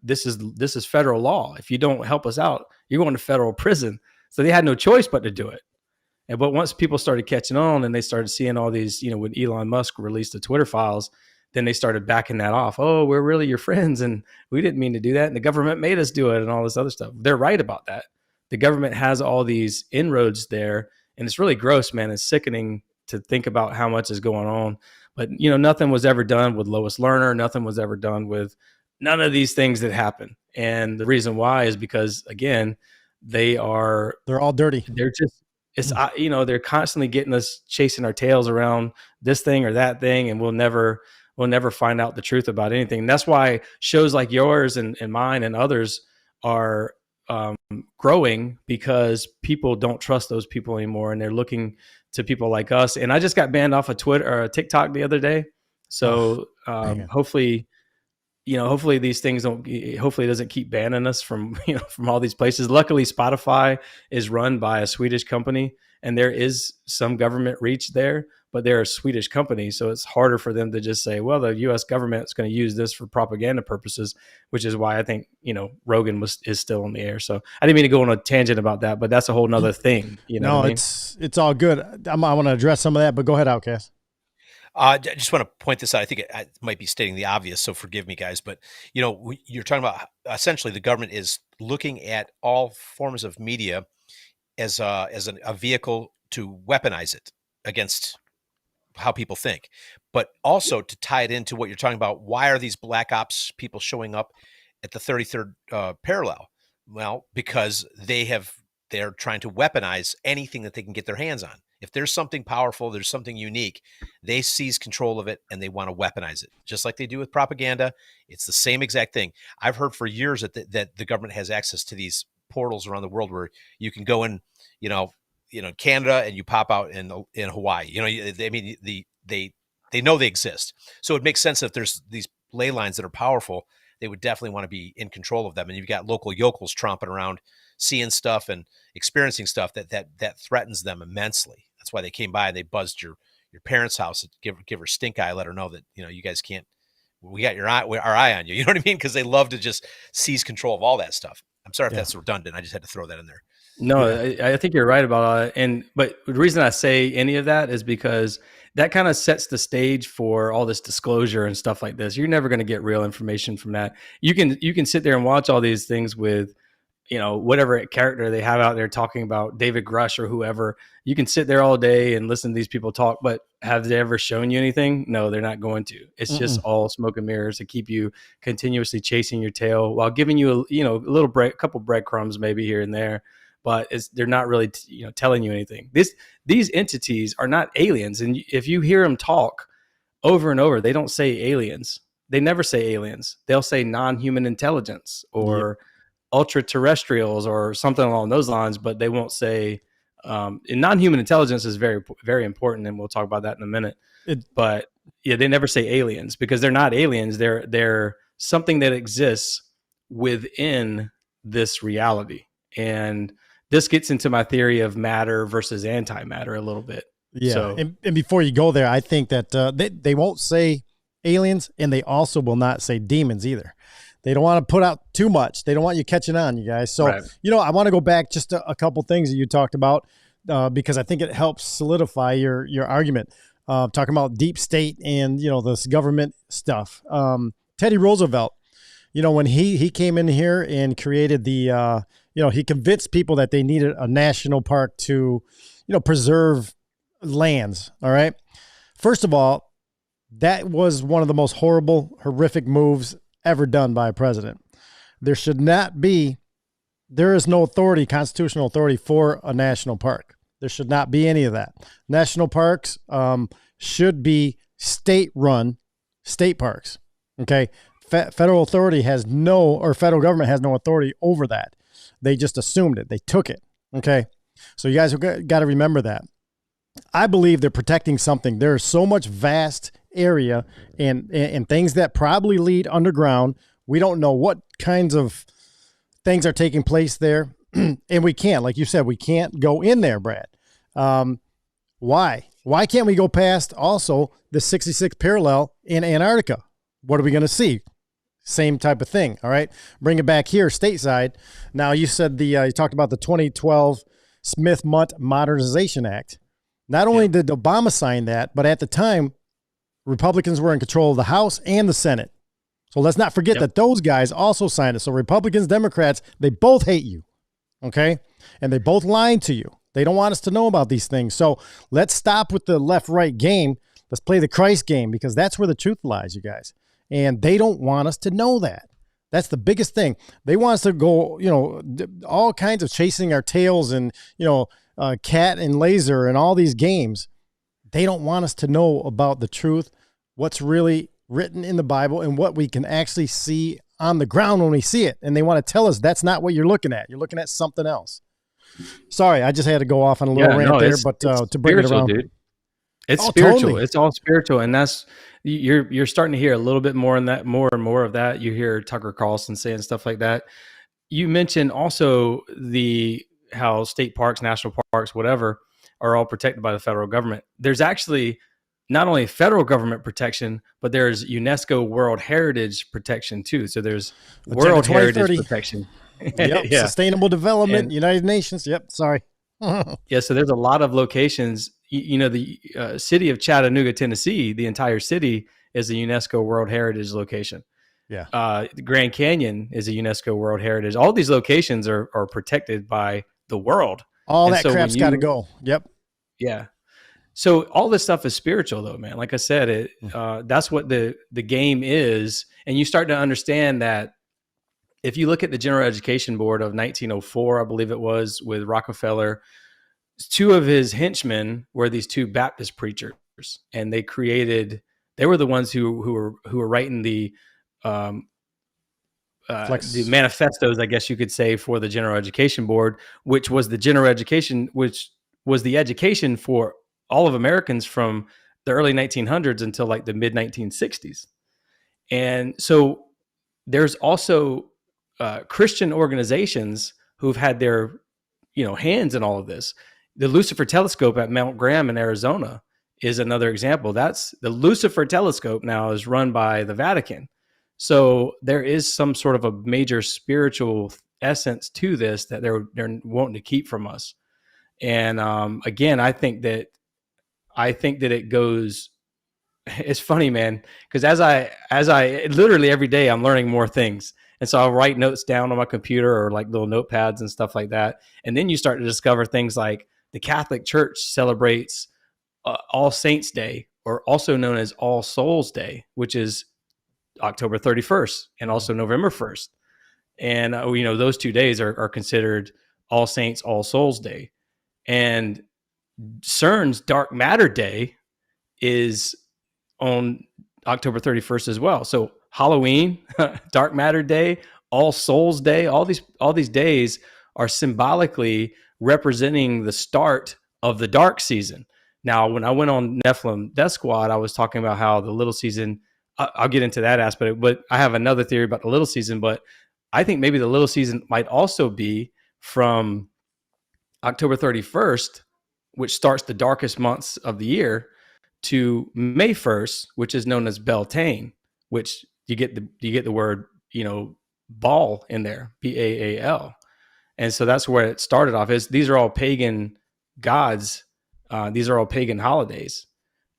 this is federal law. If you don't help us out, you're going to federal prison. So they had no choice but to do it. But once people started catching on and they started seeing all these, when Elon Musk released the Twitter files, then they started backing that off. Oh, we're really your friends, and we didn't mean to do that, and the government made us do it, and all this other stuff. They're right about that. The government has all these inroads there, and it's really gross, man. It's sickening to think about how much is going on. But, nothing was ever done with Lois Lerner. Nothing was ever done with none of these things that happen. And the reason why is because, again, they're all dirty. They're just, they're constantly getting us, chasing our tails around this thing or that thing. And we'll never find out the truth about anything. And that's why shows like yours and mine and others are growing, because people don't trust those people anymore. And they're looking to people like us. And I just got banned off of Twitter or TikTok the other day. So hopefully these things hopefully it doesn't keep banning us from all these places. Luckily, Spotify is run by a Swedish company, and there is some government reach there, but they're a Swedish company. So it's harder for them to just say, well, the US government is going to use this for propaganda purposes, which is why I think, Rogan is still in the air. So I didn't mean to go on a tangent about that, but that's a whole nother thing. No, it's all good. I want to address some of that, but go ahead, Outcast. I just want to point this out. I think it might be stating the obvious, so forgive me, guys. But, you're talking about essentially the government is looking at all forms of media as a vehicle to weaponize it against how people think, but also to tie it into what you're talking about. Why are these black ops people showing up at the 33rd parallel? Well, because they're trying to weaponize anything that they can get their hands on. If there's something powerful, there's something unique, they seize control of it and they want to weaponize it, just like they do with propaganda. It's the same exact thing. I've heard for years that the government has access to these portals around the world where you can go in, Canada, and you pop out in Hawaii. They know they exist. So it makes sense that if there's these ley lines that are powerful, they would definitely want to be in control of them. And you've got local yokels tromping around seeing stuff and experiencing stuff that threatens them immensely. That's why they came by and they buzzed your parents' house and give her stink eye, let her know that, you guys can't, we got our eye on you. You know what I mean? Because they love to just seize control of all that stuff. I'm sorry if that's redundant. I just had to throw that in there. No, I think you're right about it. But the reason I say any of that is because that kind of sets the stage for all this disclosure and stuff like this. You're never going to get real information from that. You can sit there and watch all these things with, whatever character they have out there talking about David Grush or whoever. You can sit there all day and listen to these people talk, but have they ever shown you anything? No, they're not going to. It's just all smoke and mirrors to keep you continuously chasing your tail while giving you a couple breadcrumbs maybe here and there. But they're not really, telling you anything. These entities are not aliens. And if you hear them talk over and over, they don't say aliens. They never say aliens. They'll say non-human intelligence or ultra terrestrials or something along those lines, but they won't say, and non-human intelligence is very, very important. And we'll talk about that in a minute. But they never say aliens because they're not aliens. They're something that exists within this reality. And this gets into my theory of matter versus antimatter a little bit. Yeah. So, and before you go there, I think that they won't say aliens, and they also will not say demons either. They don't want to put out too much. They don't want you catching on, you guys. So, right. I want to go back just a couple things that you talked about because I think it helps solidify your argument. Talking about deep state and, this government stuff. Teddy Roosevelt, when he came in here and created the, he convinced people that they needed a national park to, preserve lands. All right. First of all, that was one of the most horrific moves ever done by a president. There is no authority, constitutional authority for a national park. There should not be any of that. National parks should be state-run state parks. Okay. Federal government has no authority over that. They just assumed it. They took it. Okay. So you guys have got to remember that. I believe they're protecting something. There is so much vast area and things that probably lead underground. We don't know what kinds of things are taking place there. And we can't, like you said, we can't go in there, Brad. Why? Why can't we go past also the 66th parallel in Antarctica? What are we going to see? Same type of thing. All right. Bring it back here stateside. Now you said you talked about the 2012 Smith-Mundt Modernization Act. Not only did Obama sign that, but at the time, Republicans were in control of the House and the Senate. So let's not forget that those guys also signed it. So Republicans, Democrats, they both hate you. Okay. And they both lied to you. They don't want us to know about these things. So let's stop with the left-right game. Let's play the Christ game because that's where the truth lies, you guys. And they don't want us to know that. That's the biggest thing. They want us to go, all kinds of chasing our tails and, cat and laser and all these games. They don't want us to know about the truth, what's really written in the Bible and what we can actually see on the ground when we see it. And they want to tell us that's not what you're looking at. You're looking at something else. Sorry, I just had to go off on a little rant there, but to bring it around. Dude. It's spiritual. Totally. It's all spiritual. And that's, you're starting to hear a little bit more in that, more and more of that. You hear Tucker Carlson saying stuff like that. You mentioned also how state parks, national parks, whatever, are all protected by the federal government. There's actually not only federal government protection, but there's UNESCO World Heritage protection too. So there's World Heritage protection. Yep. Sustainable Development, and United Nations. Yep. Sorry. Yeah. So there's a lot of locations. The city of Chattanooga, Tennessee, the entire city is a UNESCO World Heritage location. Yeah. The Grand Canyon is a UNESCO World Heritage. All these locations are protected by the world. All that crap's got to go. Yep. Yeah. So all this stuff is spiritual though, man. Like I said, that's what the game is. And you start to understand that if you look at the General Education Board of 1904, I believe it was, with Rockefeller, two of his henchmen were these two Baptist preachers, and they were the ones who were writing the manifestos, I guess you could say, for the General Education Board, which was the general education, which was the education for all of Americans from the early 1900s until like the mid 1960s. And so there's also Christian organizations who've had their, hands in all of this. The Lucifer telescope at Mount Graham in Arizona is another example. That's the Lucifer telescope now is run by the Vatican. So there is some sort of a major spiritual essence to this that they're wanting to keep from us. And again, I think that it goes. It's funny, man, because as I literally every day I'm learning more things, and so I'll write notes down on my computer or like little notepads and stuff like that. And then you start to discover things like the Catholic Church celebrates All Saints Day, or also known as All Souls Day, which is October 31st and also November 1st. And, those 2 days are considered All Saints, All Souls Day. And CERN's Dark Matter Day is on October 31st as well. So Halloween, Dark Matter Day, All Souls Day, all these days are symbolically representing the start of the dark season. Now, when I went on Nephilim Death Squad, I was talking about how the little season, I'll get into that aspect, but I have another theory about the little season, but I think maybe the little season might also be from October 31st, which starts the darkest months of the year, to May 1st, which is known as Beltane, which you get the word, Baal in there, Baal. And so that's where it started off. These are all pagan gods. These are all pagan holidays.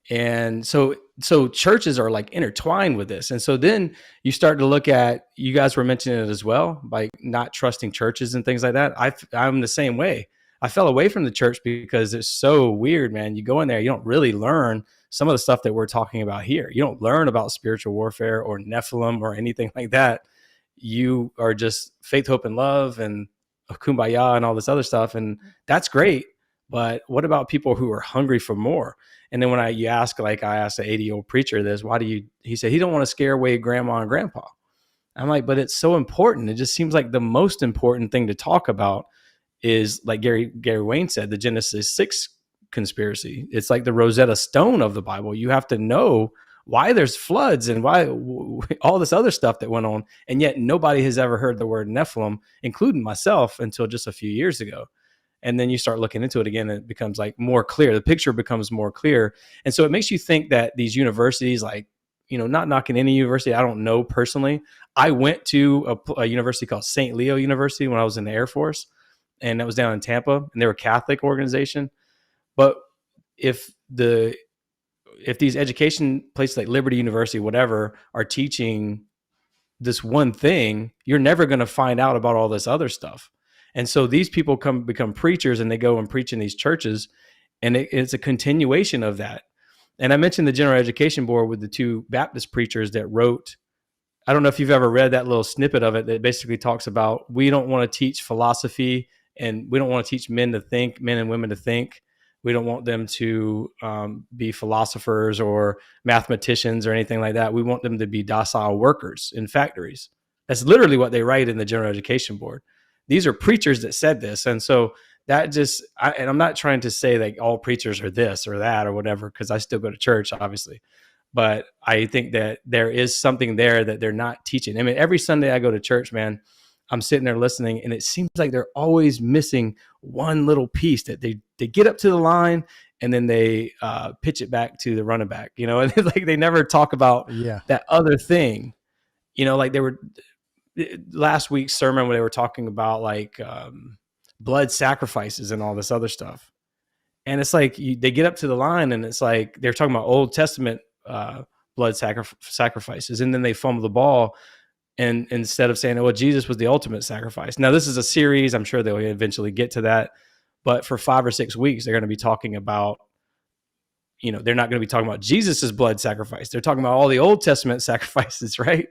And so churches are like intertwined with this. And so then you start to look at, you guys were mentioning it as well, by not trusting churches and things like that. I'm the same way. I fell away from the church because it's so weird, man. You go in there, you don't really learn some of the stuff that we're talking about here. You don't learn about spiritual warfare or Nephilim or anything like that. You are just faith, hope, and love and kumbaya and all this other stuff. And that's great. But what about people who are hungry for more? And then when I asked an 80-year-old preacher this, he said he don't want to scare away grandma and grandpa. I'm like, but it's so important. It just seems like the most important thing to talk about is, like Gary Wayne said, the Genesis 6 conspiracy. It's like the Rosetta Stone of the Bible. You have to know why there's floods and why all this other stuff that went on. And yet nobody has ever heard the word Nephilim, including myself, until just a few years ago. And then you start looking into it again, and it becomes like more clear. The picture becomes more clear. And so it makes you think that these universities, like, not knocking any university, I don't know personally. I went to a university called St. Leo University when I was in the Air Force, and that was down in Tampa, and they were a Catholic organization. But if these education places like Liberty University, whatever, are teaching this one thing, you're never going to find out about all this other stuff. And so these people become preachers, and they go and preach in these churches, and it's a continuation of that. And I mentioned the General Education Board with the two Baptist preachers that wrote, I don't know if you've ever read that little snippet of it that basically talks about, we don't want to teach philosophy, and we don't want to teach men and women to think. We don't want them to be philosophers or mathematicians or anything like that. We want them to be docile workers in factories. That's literally what they write in the General Education Board. These are preachers that said this. And so that and I'm not trying to say that all preachers are this or that or whatever, because I still go to church, obviously. But I think that there is something there that they're not teaching. I mean, every Sunday I go to church, man, I'm sitting there listening, and it seems like they're always missing one little piece that they get up to the line, and then they pitch it back to the running back, and like they never talk about that other thing, like they were last week's sermon where they were talking about like blood sacrifices and all this other stuff. And it's like they get up to the line, and it's like they're talking about Old Testament blood sacrifices, and then they fumble the ball. And instead of saying, well, Jesus was the ultimate sacrifice. Now, this is a series. I'm sure they'll eventually get to that. But for 5 or 6 weeks, they're going to be talking about, they're not going to be talking about Jesus's blood sacrifice. They're talking about all the Old Testament sacrifices, right?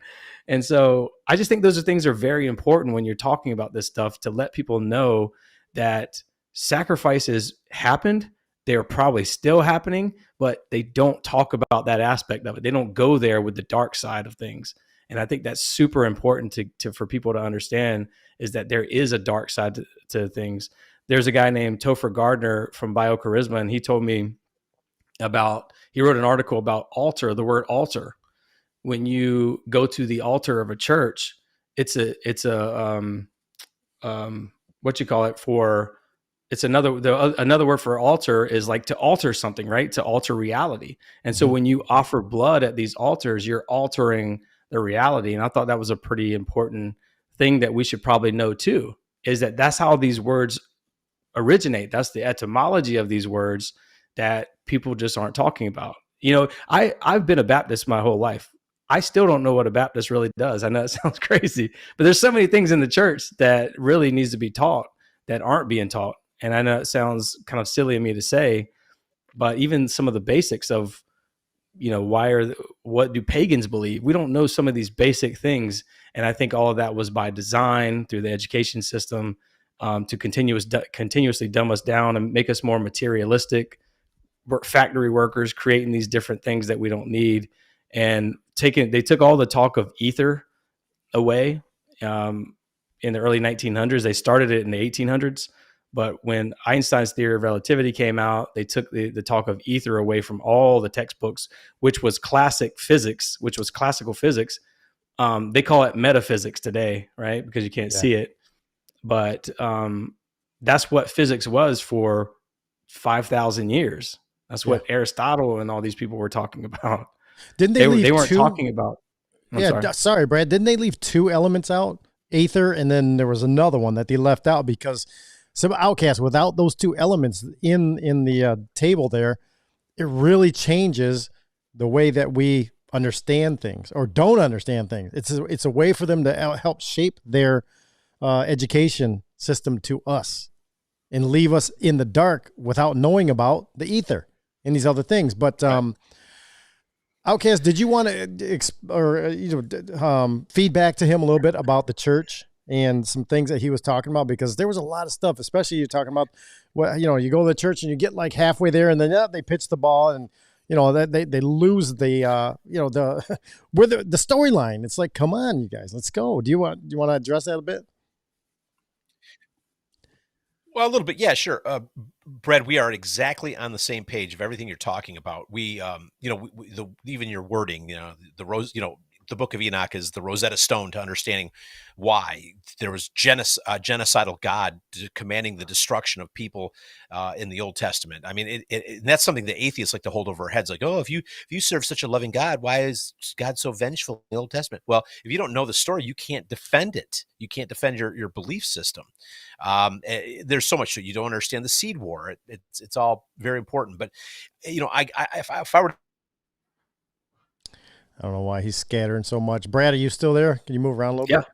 And so I just think those things are very important when you're talking about this stuff, to let people know that sacrifices happened. They are probably still happening, but they don't talk about that aspect of it. They don't go there with the dark side of things. And I think that's super important for people to understand, is that there is a dark side to things. There's a guy named Topher Gardner from Biocharisma, and he told me he wrote an article about altar, the word altar. When you go to the altar of a church, it's a another word for altar is like to alter something, right? To alter reality. And so when you offer blood at these altars, you're altering the reality. And I thought that was a pretty important thing that we should probably know too, is that that's how these words originate. That's the etymology of these words that people just aren't talking about. I've been a Baptist my whole life. I still don't know what a Baptist really does. I know it sounds crazy, but there's so many things in the church that really needs to be taught that aren't being taught. And I know it sounds kind of silly of me to say, but even some of the basics of, what do pagans believe? We don't know some of these basic things. And I think all of that was by design through the education system, to continuously dumb us down and make us more materialistic, factory workers creating these different things that we don't need. And they took all the talk of ether away in the early 1900s. They started it in the 1800s. But when Einstein's theory of relativity came out, they took the talk of ether away from all the textbooks, which was classic physics, which was classical physics. They call it metaphysics today, right? Because you can't see it. But that's what physics was for 5,000 years. That's what Aristotle and all these people were talking about. Didn't they weren't talking about. Sorry, Brad. Didn't they leave two elements out? Ether, and then there was another one that they left out because some Outcast, without those two elements in the table there, it really changes the way that we understand things or don't understand things. It's a way for them to help shape their education system to us and leave us in the dark without knowing about the ether and these other things. But Outcast, did you want to feedback to him a little bit about the church and some things that he was talking about? Because there was a lot of stuff, especially you're talking about you go to the church and you get like halfway there and then they pitch the ball and they lose the the storyline. It's like, come on, you guys, let's go. Do you want to address that a bit? Well, a little bit. Yeah, sure. Brad, we are exactly on the same page of everything you're talking about. We, even your wording, the rose, the Book of Enoch is the Rosetta Stone to understanding why there was genocidal God commanding the destruction of people in the Old Testament. I mean, and that's something that atheists like to hold over our heads. Like, oh, if you serve such a loving God, why is God so vengeful in the Old Testament? Well, if you don't know the story, you can't defend it. You can't defend your belief system. There's so much you don't understand the seed war. It's all very important. But if I were, I don't know why he's scattering so much. Brad, are you still there? Can you move around a little bit?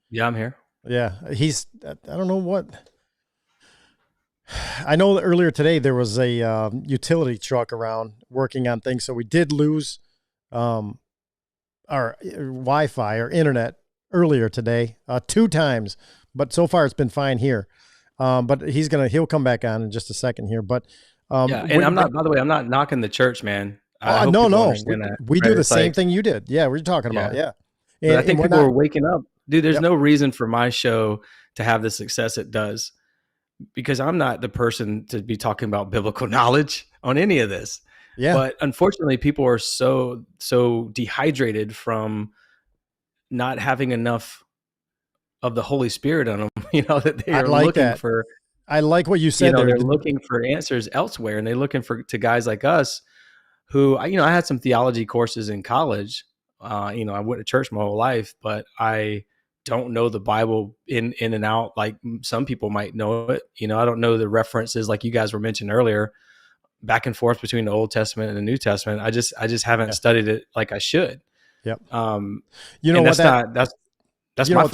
Yeah, I'm here. Yeah, I don't know what. I know that earlier today there was a utility truck around working on things, so we did lose our Wi-Fi or internet earlier today 2 times, but so far it's been fine here. But he'll come back on in just a second here. But and by the way, I'm not knocking the church, man. No. We do the same thing you did. Yeah, we're talking about. Yeah. And I think people are waking up. Dude, there's no reason for my show to have the success it does, because I'm not the person to be talking about biblical knowledge on any of this. Yeah. But unfortunately, people are so dehydrated from not having enough of the Holy Spirit on them, that they are looking for. I like what you said. They're looking for answers elsewhere, and they're looking to guys like us who, I had some theology courses in college. I went to church my whole life, but I don't know the Bible in and out like some people might know it. I don't know the references like you guys were mentioning earlier, back and forth between the Old Testament and the New Testament. I just haven't studied it like I should. Yep. That's my fault.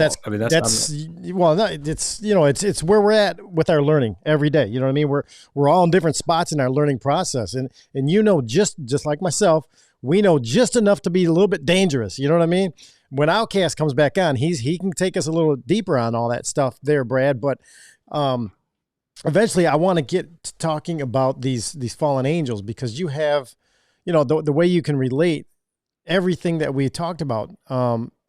It's where we're at with our learning every day. You know what I mean? We're all in different spots in our learning process, and just like myself, we know just enough to be a little bit dangerous. You know what I mean? When Outcast comes back on, he can take us a little deeper on all that stuff there, Brad. But eventually, I want to get to talking about these fallen angels, because you have, the way you can relate everything that we talked about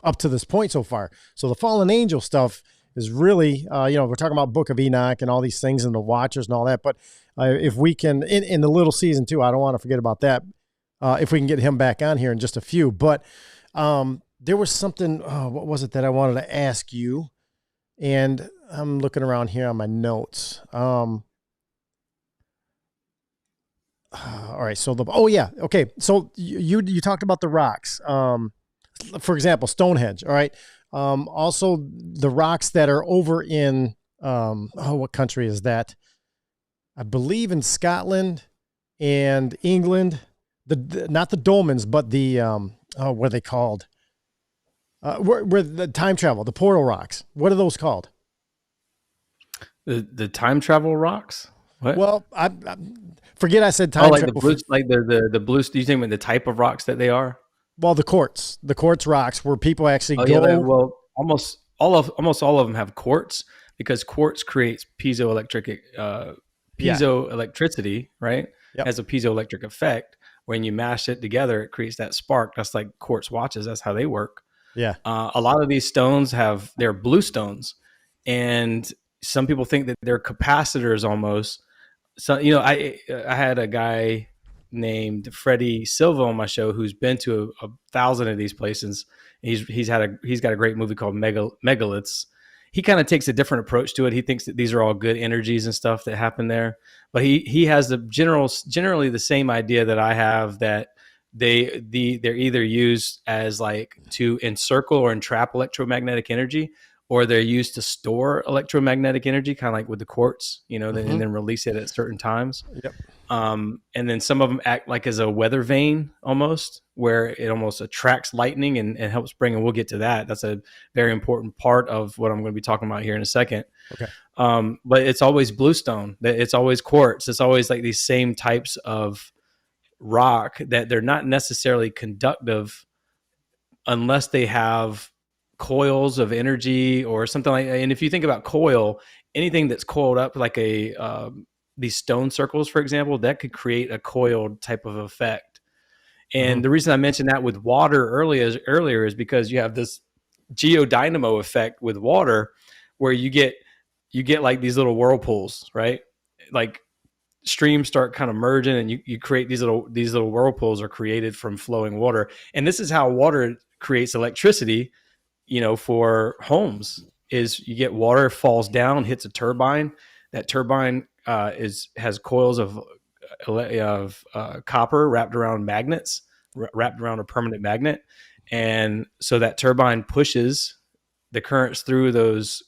up to this point so far. So the fallen angel stuff is really, we're talking about Book of Enoch and all these things and the Watchers and all that. But if we can, in the little season too, I don't want to forget about that. If we can get him back on here in just a few. But there was something, what was it that I wanted to ask you? And I'm looking around here on my notes. All right. So okay. So you talked about the rocks. For example, Stonehenge. All right. Also the rocks that are over in, what country is that? I believe in Scotland and England, not the dolmens, but the, what are they called? Where the time travel, the portal rocks. What are those called? The time travel rocks. What? Well, I forget I said time like travel. the blue, like the blue. Do you think about the type of rocks that they are? Well, the quartz rocks where people actually go. Yeah, well, almost all of them have quartz, because quartz creates piezoelectricity, right? Yep. Has a piezoelectric effect. When you mash it together, it creates that spark. That's like quartz watches. That's how they work. Yeah. A lot of these stones they're blue stones, and some people think that they're capacitors almost. So, I had a guy named Freddie Silva on my show who's been to a 1,000 of these places. He's got a great movie called Megaliths. He kind of takes a different approach to it. He thinks that these are all good energies and stuff that happen there, but he has generally the same idea that I have, that they're either used as like to encircle or entrap electromagnetic energy, or they're used to store electromagnetic energy, kind of like with the quartz, and then release it at certain times. Yep. And then some of them act like as a weather vane almost, where it almost attracts lightning and helps bring, and we'll get to that. That's a very important part of what I'm going to be talking about here in a second. Okay. But it's always bluestone. It's always quartz. It's always like these same types of rock that they're not necessarily conductive unless they have coils of energy or something like that. And if you think about coil, anything that's coiled up, like these stone circles, for example, that could create a coiled type of effect. And the reason I mentioned that with water earlier is because you have this geodynamo effect with water, where you get like these little whirlpools, right? Like streams start kind of merging, and you create these little whirlpools are created from flowing water. And this is how water creates electricity, for homes. Is you get water falls down, hits a turbine. That turbine has coils of copper wrapped around magnets, wrapped around a permanent magnet, and so that turbine pushes the currents through those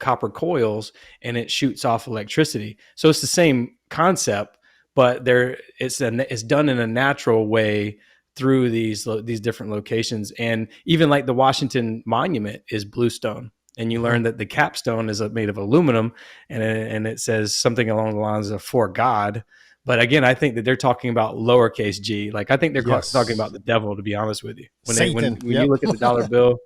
copper coils, and it shoots off electricity. So it's the same concept, but it's done in a natural way through these different locations. And even like the Washington Monument is bluestone, and you learn that the capstone is made of aluminum, and it says something along the lines of "for God." But again, I think that they're talking about lowercase g. Like, I think they're talking about the devil, to be honest with you. When you look at the dollar bill,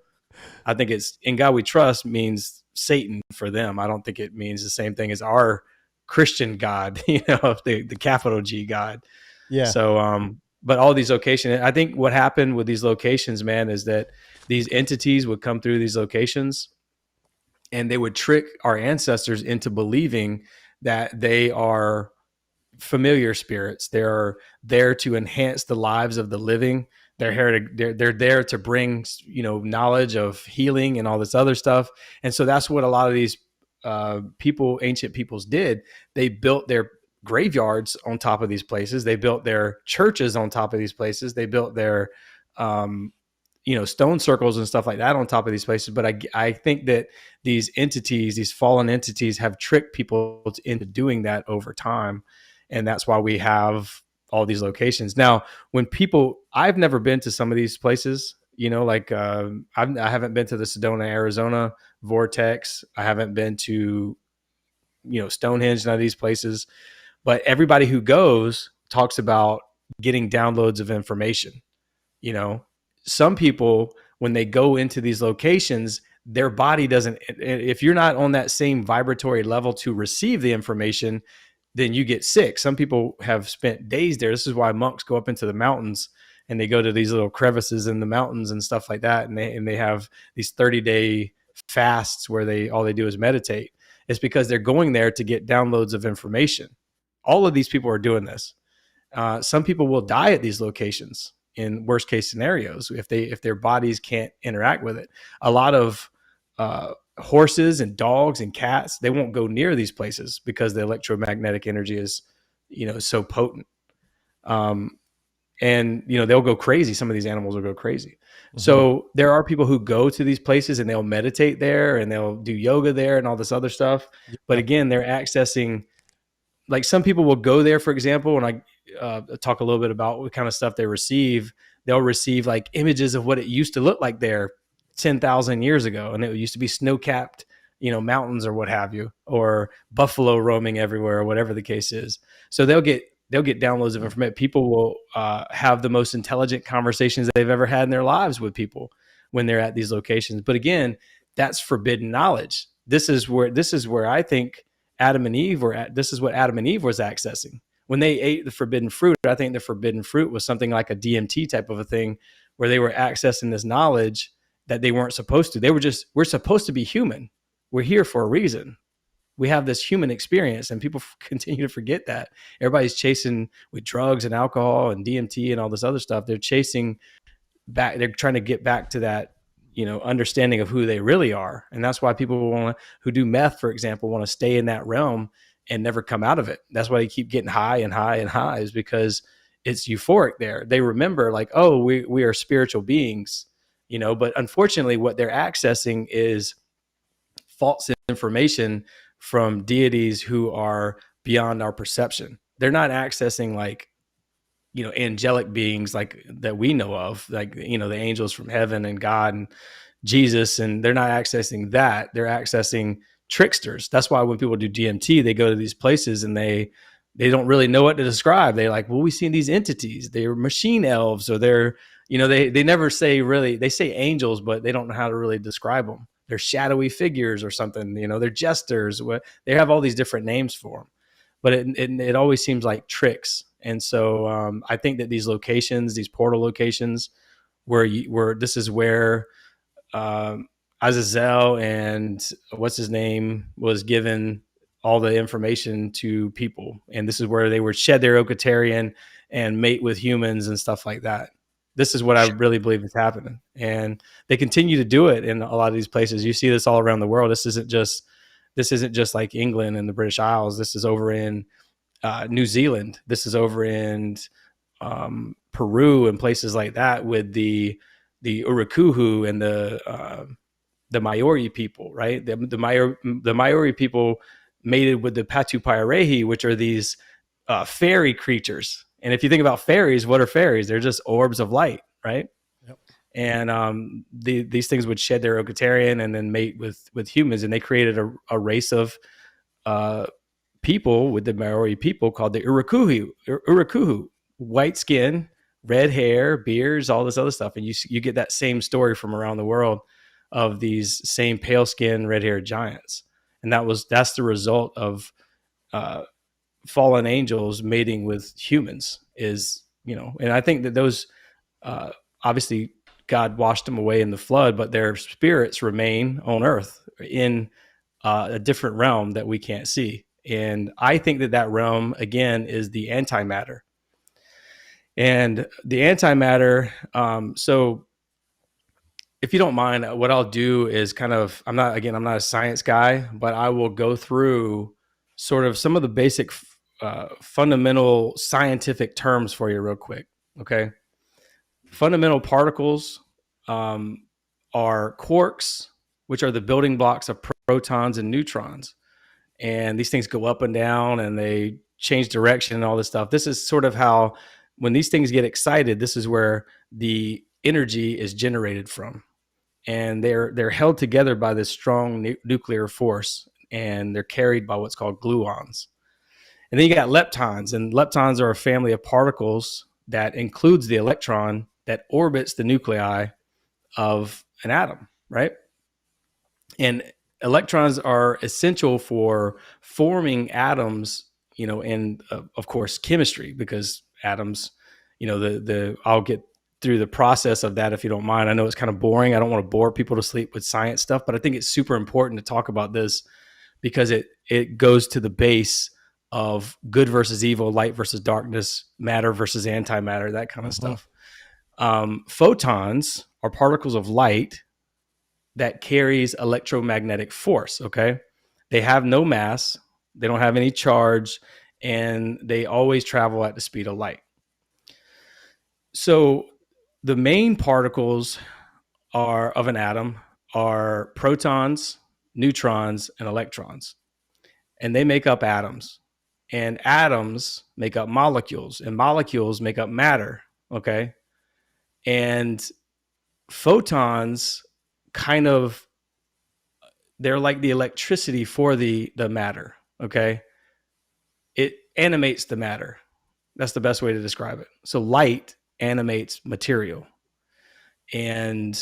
I think it's "In God We Trust" means Satan for them. I don't think it means the same thing as our Christian God, the capital G God. Yeah. So, but all these locations, I think what happened with these locations, man, is that these entities would come through these locations, and they would trick our ancestors into believing that they are familiar spirits. They're there to enhance the lives of the living. They're there to bring, knowledge of healing and all this other stuff. And so that's what a lot of these ancient peoples did. They built their graveyards on top of these places. They built their churches on top of these places. They built their, stone circles and stuff like that on top of these places. But I think that these fallen entities have tricked people into doing that over time. And that's why we have all these locations. Now, I've never been to some of these places, I haven't been to the Sedona, Arizona vortex. I haven't been to, Stonehenge, none of these places, but everybody who goes talks about getting downloads of information. Some people, when they go into these locations, their body doesn't, if you're not on that same vibratory level to receive the information, then you get sick. Some people have spent days there. This is why monks go up into the mountains, and they go to these little crevices in the mountains and stuff like that. And they have these 30-day fasts where all they do is meditate. It's because they're going there to get downloads of information. All of these people are doing this. Some people will die at these locations in worst case scenarios if their bodies can't interact with it. A lot of horses and dogs and cats, they won't go near these places because the electromagnetic energy is, so potent. And they'll go crazy. Some of these animals will go crazy. So there are people who go to these places and they'll meditate there and they'll do yoga there and all this other stuff. But again, they're accessing, like, some people will go there, for example, when I talk a little bit about what kind of stuff they receive. They'll receive like images of what it used to look like there 10,000 years ago. And it used to be snow-capped, mountains or what have you, or buffalo roaming everywhere, or whatever the case is. So they'll get downloads of information. People will have the most intelligent conversations they've ever had in their lives with people when they're at these locations. But again, that's forbidden knowledge. This is where I think Adam and Eve were at. This is what Adam and Eve was accessing when they ate the forbidden fruit. I think the forbidden fruit was something like a DMT type of a thing, where they were accessing this knowledge that they weren't supposed to. We're supposed to be human. We're here for a reason. We have this human experience, and people continue to forget that. Everybody's chasing with drugs and alcohol and DMT and all this other stuff. They're chasing back. They're trying to get back to that, understanding of who they really are. And that's why people who do meth, for example, want to stay in that realm and never come out of it. That's why they keep getting high and high and high, is because it's euphoric there. They remember, like, oh, we are spiritual beings, but unfortunately what they're accessing is false information from deities who are beyond our perception. They're not accessing like, angelic beings like that we know of, like, the angels from heaven and God and Jesus. And they're not accessing that. They're accessing tricksters. That's why when people do DMT, they go to these places and they don't really know what to describe. They're like, well, we see these entities. They're machine elves, or they're, they never say really, they say angels, but they don't know how to really describe them. They're shadowy figures or something, they're jesters. They have all these different names for them, but it always seems like tricks. And so I think that these locations, these portal locations, where this is where Azazel and what's his name was given all the information to people, and this is where they would shed their Ocatarian and mate with humans and stuff like that. This is what I really believe is happening. And they continue to do it in a lot of these places. You see this all around the world. This isn't just like England and the British Isles. This is over in New Zealand. This is over in Peru and places like that, with the Urukuhu and the Maori people, right? The Maori people mated with the Patu Paiarehi, which are these fairy creatures. And if you think about fairies, what are fairies? They're just orbs of light, right? Yep. And these things would shed their Ocatarian and then mate with humans, and they created a race of people with the Maori people called the Urukuhu, white skin, red hair, beards, all this other stuff. And you get that same story from around the world of these same pale skin, red haired giants. And that's the result of fallen angels mating with humans, is, and I think that those, obviously God washed them away in the flood, but their spirits remain on earth in a different realm that we can't see. And I think that realm, again, is the antimatter. And the antimatter, so if you don't mind, what I'll do is I'm not a science guy, but I will go through sort of some of the basic fundamental scientific terms for you real quick. Okay. Fundamental particles are quarks, which are the building blocks of protons and neutrons. And these things go up and down and they change direction and all this stuff. This is sort of how, when these things get excited, this is where the energy is generated from. And they're held together by this strong nuclear force, and they're carried by what's called gluons. And then you got leptons, and leptons are a family of particles that includes the electron that orbits the nuclei of an atom, right? And electrons are essential for forming atoms, and of course chemistry, because atoms, I'll get through the process of that if you don't mind. I know it's kind of boring. I don't want to bore people to sleep with science stuff, but I think it's super important to talk about this because it goes to the base of good versus evil, light versus darkness, matter versus antimatter, that kind of stuff. Photons are particles of light that carries electromagnetic force. Okay. They have no mass, they don't have any charge, and they always travel at the speed of light. So the main particles of an atom are protons, neutrons, and electrons. And they make up atoms. And atoms make up molecules, and molecules make up matter. Okay. And photons they're like the electricity for the matter. Okay. It animates the matter. That's the best way to describe it. So light animates material. And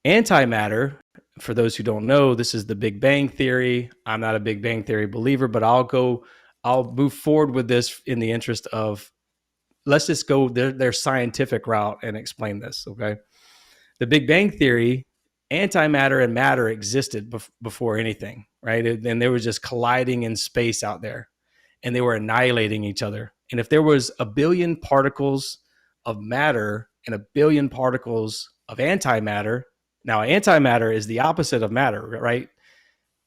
antimatter, for those who don't know, this is the Big Bang Theory. I'm not a Big Bang Theory believer, but I'll move forward with this in the interest of, let's just go their scientific route and explain this. Okay. The Big Bang Theory, antimatter and matter existed before anything, right? And they were just colliding in space out there, and they were annihilating each other. And if there was a billion particles of matter and a billion particles of antimatter, now antimatter is the opposite of matter, right?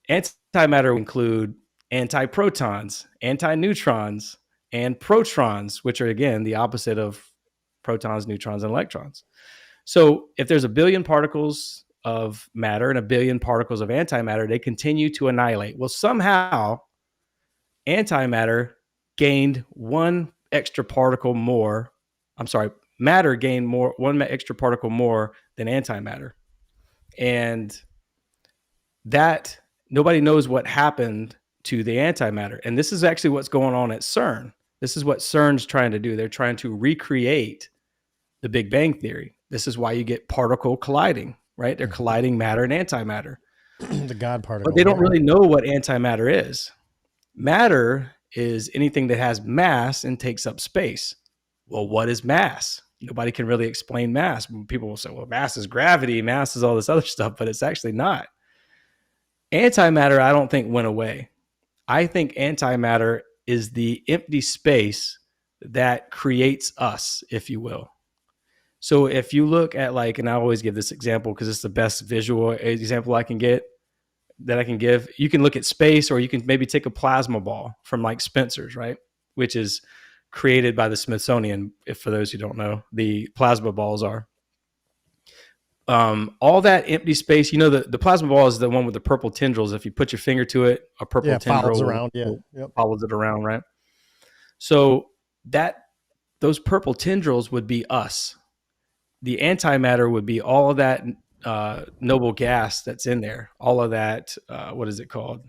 Antimatter would include antiprotons, antineutrons, and protons, which are, again, the opposite of protons, neutrons, and electrons. So if there's a billion particles of matter and a billion particles of antimatter, they continue to annihilate. Well, somehow antimatter gained one extra particle more. Matter gained one extra particle more than antimatter. And that nobody knows what happened to the antimatter. And this is actually what's going on at CERN. This is what CERN's trying to do. They're trying to recreate the Big Bang Theory. This is why you get particle colliding, right? They're colliding matter and antimatter. The God particle. But they don't really know what antimatter is. Matter is anything that has mass and takes up space. Well, what is mass? Nobody can really explain mass. People will say, well, mass is gravity, mass is all this other stuff, but it's actually not. Antimatter, I don't think, went away. I think antimatter is the empty space that creates us, if you will. So if you look at, like, and I always give this example because it's the best visual example I can give. You can look at space, or you can maybe take a plasma ball from like Spencer's, right? Which is created by the Smithsonian. If for those who don't know, the plasma balls are all that empty space. You know, the plasma ball is the one with the purple tendrils. If you put your finger to it, a purple tendril follows around. Follows it around, right? So those purple tendrils would be us. The antimatter would be all of that noble gas that's in there. All of that. What is it called?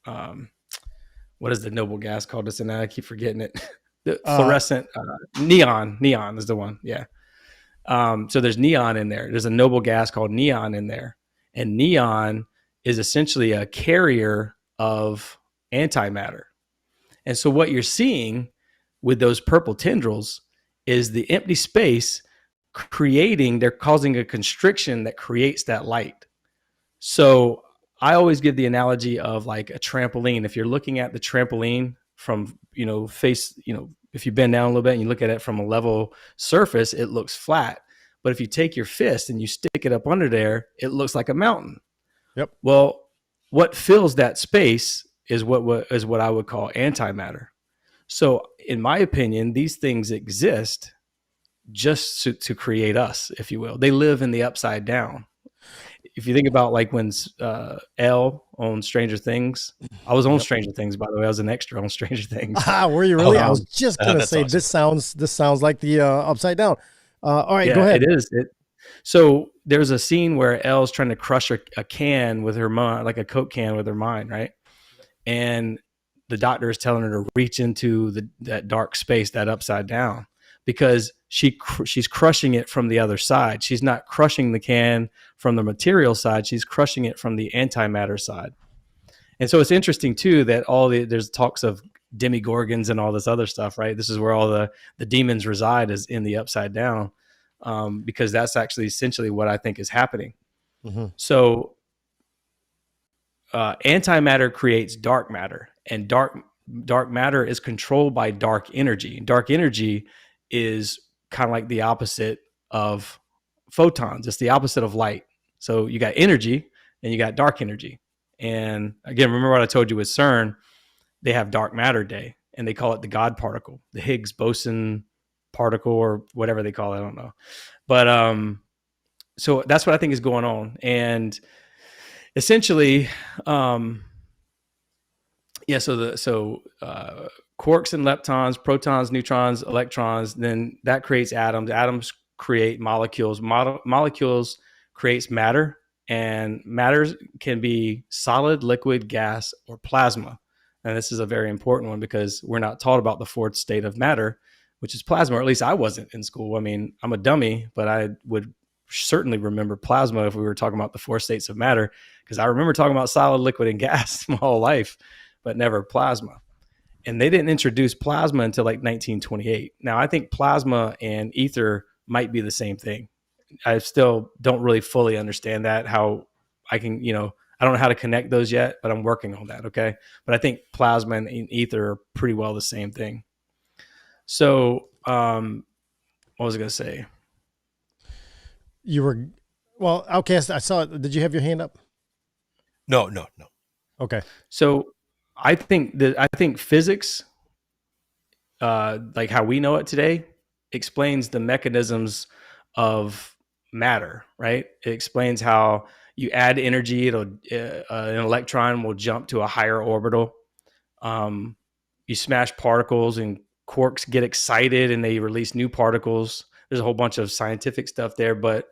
What is the noble gas called? It's in that. I keep forgetting it. The fluorescent neon. Neon is the one. Yeah. So there's neon in there. There's a noble gas called neon in there. And neon is essentially a carrier of antimatter. And so what you're seeing with those purple tendrils is the empty space they're causing a constriction that creates that light. So I always give the analogy of like a trampoline. If you're looking at the trampoline from, if you bend down a little bit and you look at it from a level surface, it looks flat. But if you take your fist and you stick it up under there, it looks like a mountain. Yep. Well, what fills that space is what I would call antimatter. So in my opinion, these things exist just to create us, if you will. They live in the upside down. If you think about like when Elle on Stranger Things, I was on Stranger Things, by the way. I was an extra on Stranger Things. Were you really? I was just gonna say awesome. This sounds like the upside down. All right, go ahead. It is. So there's a scene where Elle's trying to crush a can with her mind, like a Coke can with her mind, right? And the doctor is telling her to reach into that dark space, that upside down, because she's crushing it from the other side. She's not crushing the can from the material side. She's crushing it from the antimatter side. And so it's interesting too that there's talks of demigorgons and all this other stuff, right? This is where all the demons reside, is in the upside down, because that's actually essentially what I think is happening. Mm-hmm. So antimatter creates dark matter, and dark matter is controlled by dark energy. Dark energy is kind of like the opposite of photons. It's the opposite of light. So you got energy, and you got dark energy. And again, remember what I told you with CERN, they have dark matter day, and they call it the God particle, the Higgs boson particle, or whatever they call it. I don't know. But so that's what I think is going on. And essentially, so quarks and leptons, protons, neutrons, electrons, then that creates atoms. Atoms create molecules. Molecules creates matter, and matter can be solid, liquid, gas, or plasma. And this is a very important one because we're not taught about the fourth state of matter, which is plasma, or at least I wasn't in school. I mean, I'm a dummy, but I would certainly remember plasma if we were talking about the four states of matter, because I remember talking about solid, liquid, and gas my whole life, but never plasma. And they didn't introduce plasma until like 1928. Now, I think plasma and ether might be the same thing. I still don't really fully understand that, how I can, I don't know how to connect those yet, but I'm working on that. Okay. But I think plasma and ether are pretty well the same thing. So, what was I going to say? Outcast, I saw it. Did you have your hand up? No. Okay. So I think physics, like how we know it today, explains the mechanisms of matter, right? It explains how you add energy, an electron will jump to a higher orbital. You smash particles and quarks get excited and they release new particles. There's a whole bunch of scientific stuff there, but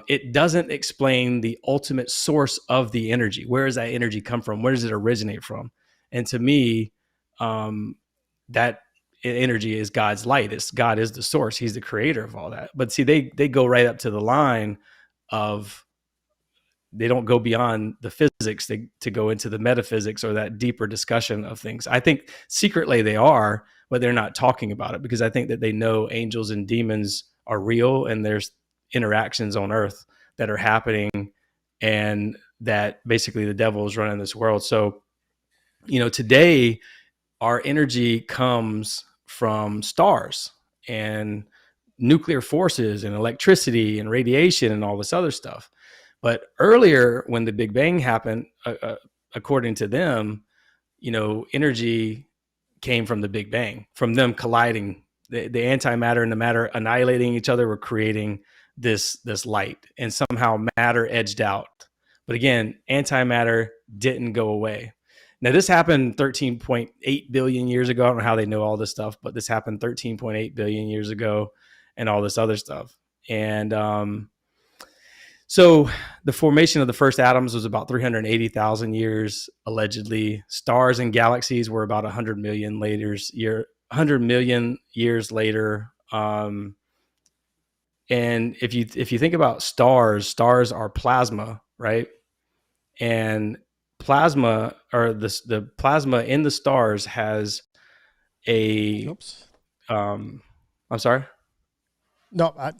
it doesn't explain the ultimate source of the energy. Where does that energy come from? Where does it originate from? And to me, that energy is God's light. God is the source. He's the creator of all that. But see, they go right up to the line of, they don't go beyond the physics to go into the metaphysics or that deeper discussion of things. I think secretly they are, but they're not talking about it, because I think that they know angels and demons are real, and there's interactions on earth that are happening, and that basically the devil is running this world. So, today our energy comes from stars and nuclear forces and electricity and radiation and all this other stuff. But earlier, when the Big Bang happened, according to them, energy came from the Big Bang, from them colliding. The antimatter and the matter annihilating each other were creating this light, and somehow matter edged out. But again, antimatter didn't go away. Now, this happened 13.8 billion years ago. I don't know how they know all this stuff, but this happened 13.8 billion years ago, and all this other stuff. And so the formation of the first atoms was about 380,000 years, allegedly. Stars and galaxies were about 100 million years later. And if you think about stars are plasma, right? And plasma, or the plasma in the stars has a. Oops. I'm sorry. No, I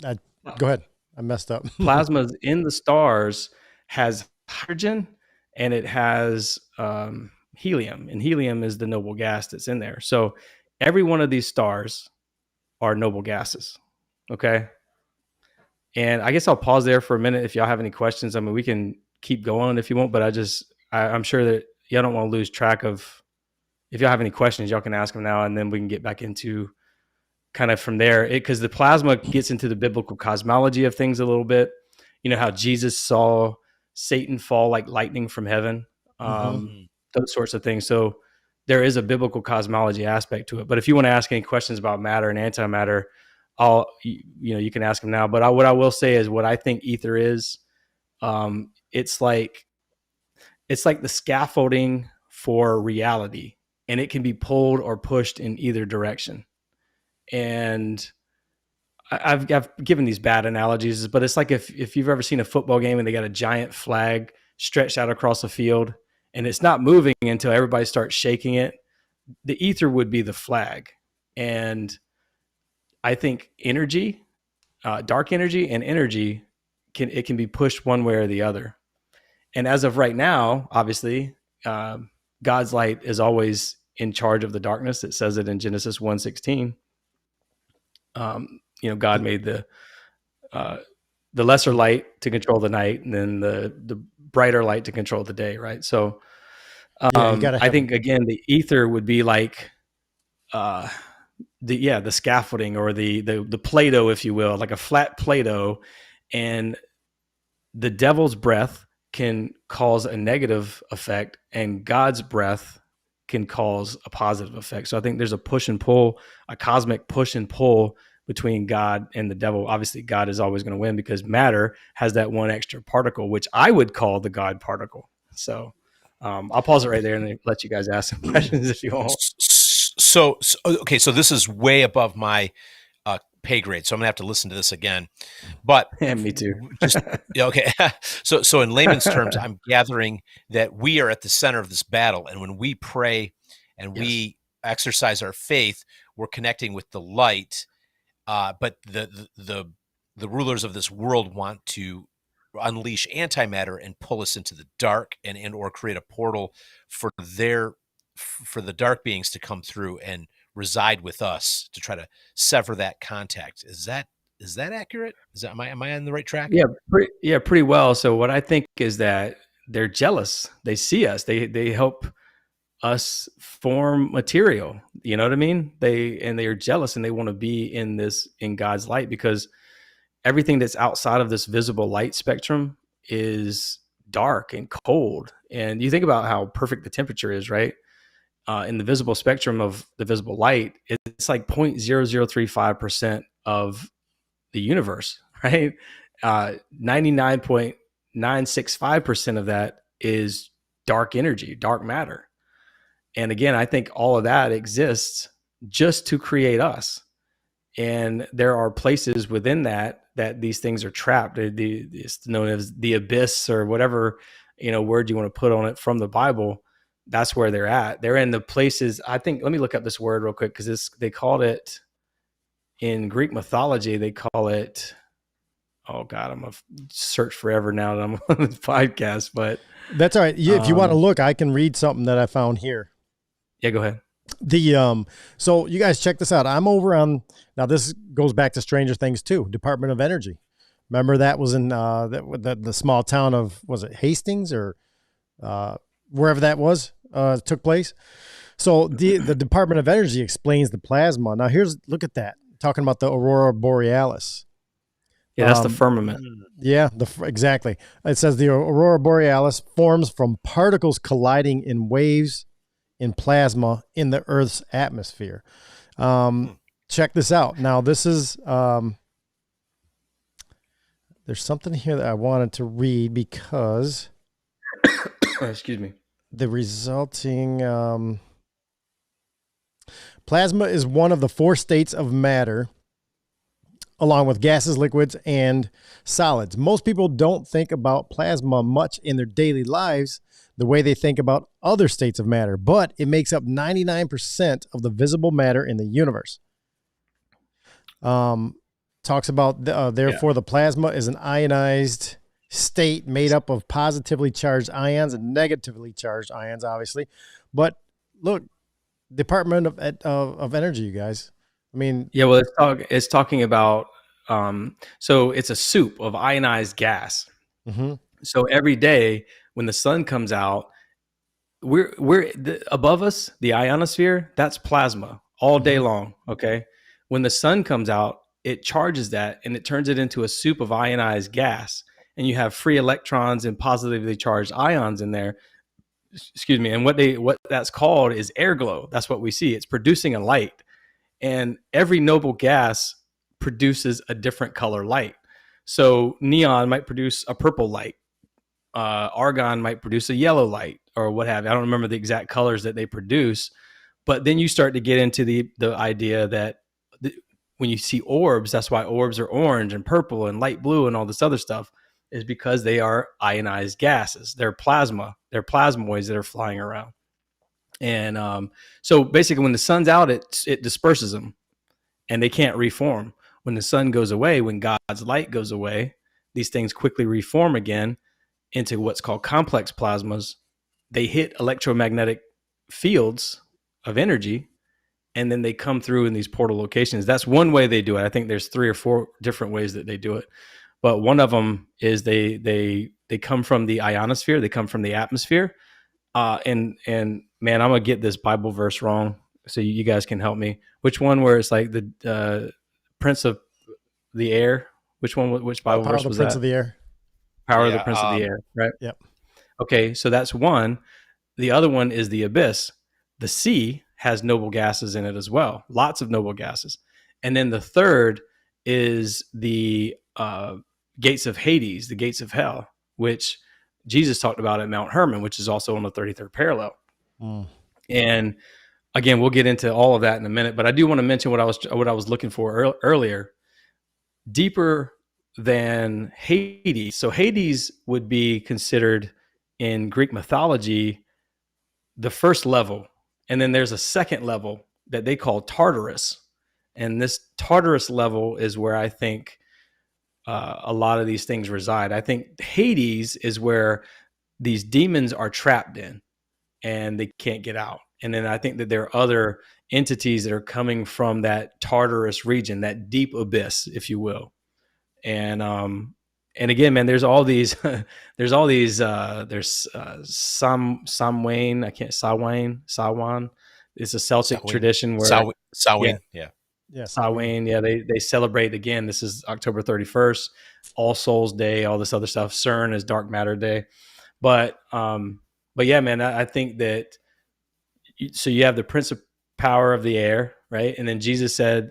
go ahead. I messed up. Plasma in the stars has hydrogen, and it has helium, and helium is the noble gas that's in there. So every one of these stars are noble gases. Okay. And I guess I'll pause there for a minute. If y'all have any questions, I mean, we can keep going if you want, but I'm sure that y'all don't want to lose track of, if y'all have any questions, y'all can ask them now, and then we can get back into kind of from there. Because the plasma gets into the biblical cosmology of things a little bit. How Jesus saw Satan fall like lightning from heaven, those sorts of things. So there is a biblical cosmology aspect to it. But if you want to ask any questions about matter and antimatter, you can ask them now. But what I will say is, what I think ether is, it's like the scaffolding for reality, and it can be pulled or pushed in either direction. And I've given these bad analogies, but it's like if you've ever seen a football game and they got a giant flag stretched out across the field, and it's not moving until everybody starts shaking it. The ether would be the flag. And I think energy, dark energy and energy, can be pushed one way or the other. And as of right now, obviously, God's light is always in charge of the darkness. It says it in Genesis 1:16. God made the lesser light to control the night, and then the brighter light to control the day, right? So Yeah, you gotta I have. think again the ether would be like the scaffolding or the Play-Doh, if you will, like a flat Play-Doh, and the devil's breath can cause a negative effect, and God's breath can cause a positive effect. So I think there's a push and pull, a cosmic push and pull between God and the devil. Obviously, God is always going to win because matter has that one extra particle, which I would call the God particle. So I'll pause it right there and then let you guys ask some questions if you want. So okay, so this is way above my pay grade, so I'm gonna have to listen to this again. But Yeah, me too. Just okay. So in layman's terms, I'm gathering that we are at the center of this battle, and when we pray and we exercise our faith, we're connecting with the light. But the rulers of this world want to unleash antimatter and pull us into the dark and or create a portal for the dark beings to come through and reside with us to try to sever that contact. Is that accurate? Am I on the right track? Yeah, pretty well. So what I think is that they're jealous. They see us. They help us form material. You know what I mean? They are jealous and they want to be in God's light, because everything that's outside of this visible light spectrum is dark and cold. And you think about how perfect the temperature is, right? In the visible spectrum of the visible light, it's like 0.0035% of the universe, right? 99.965% of that is dark energy, dark matter. And again, I think all of that exists just to create us. And there are places within that these things are trapped. It's known as the abyss, or whatever, word you want to put on it from the Bible. That's where they're at. They're in the places, I think, let me look up this word real quick, because they called it, in Greek mythology, they call it, oh God, I'm going to search forever now that I'm on this podcast, but. That's all right. If you want to look, I can read something that I found here. Yeah, go ahead. So you guys check this out. I'm over on, now this goes back to Stranger Things too, Department of Energy. Remember that was in the small town of, was it Hastings or wherever that was, took place. So the Department of Energy explains the plasma. Now look at that. Talking about the Aurora Borealis. Yeah, that's the firmament. Yeah, exactly. It says the Aurora Borealis forms from particles colliding in waves in plasma in the Earth's atmosphere. Check this out. Now, this is, there's something here that I wanted to read because excuse me. The resulting plasma is one of the four states of matter, along with gases, liquids, and solids. Most people don't think about plasma much in their daily lives the way they think about other states of matter, but it makes up 99% of the visible matter in the universe. Talks about, therefore, the plasma is an ionized state made up of positively charged ions and negatively charged ions, obviously. But look, Department of Energy, you guys. I mean, yeah, well, it's talking about, so it's a soup of ionized gas. Mm-hmm. So every day when the sun comes out, we're above us, the ionosphere, that's plasma all day long. Okay. When the sun comes out, it charges that and it turns it into a soup of ionized gas, and you have free electrons and positively charged ions in there. Excuse me. And what that's called is airglow. That's what we see. It's producing a light, and every noble gas produces a different color light. So neon might produce a purple light. Argon might produce a yellow light, or what have you. I don't remember the exact colors that they produce, but then you start to get into the idea that when you see orbs, that's why orbs are orange and purple and light blue and all this other stuff, is because they are ionized gases. They're plasma. They're plasmoids that are flying around. And so basically when the sun's out, it disperses them and they can't reform. When the sun goes away, when God's light goes away, these things quickly reform again into what's called complex plasmas. They hit electromagnetic fields of energy, and then they come through in these portal locations. That's one way they do it. I think there's 3 or 4 different ways that they do it. but one of them is they come from the ionosphere. They come from the atmosphere. And man, I'm gonna get this Bible verse wrong, so you guys can help me. Which one where it's like the Prince of the Air? Which one? Which Bible verse was that? Prince of the Air. Power of the Prince of the Air, right? Yep. Okay, so that's one. The other one is the abyss. The sea has noble gases in it as well, lots of noble gases. And then the third is the gates of Hades, the gates of hell, which Jesus talked about at Mount Hermon, which is also on the 33rd parallel. And again, we'll get into all of that in a minute, but I do want to mention what I was looking for earlier. Deeper than Hades. So Hades would be considered in Greek mythology the first level, and then there's a second level that they call Tartarus, and this Tartarus level is where I think a lot of these things reside. I think Hades is where these demons are trapped in and they can't get out. And then I think that there are other entities that are coming from that Tartarus region, that deep abyss, if you will. And again, man, there's all these, there's Siwang. It's a Celtic tradition where Siwang, Siwang, they celebrate again. This is October 31st, All Souls Day, all this other stuff. CERN is Dark Matter Day, but yeah, man, I think that. So you have the Prince of Power of the Air, right? And then Jesus said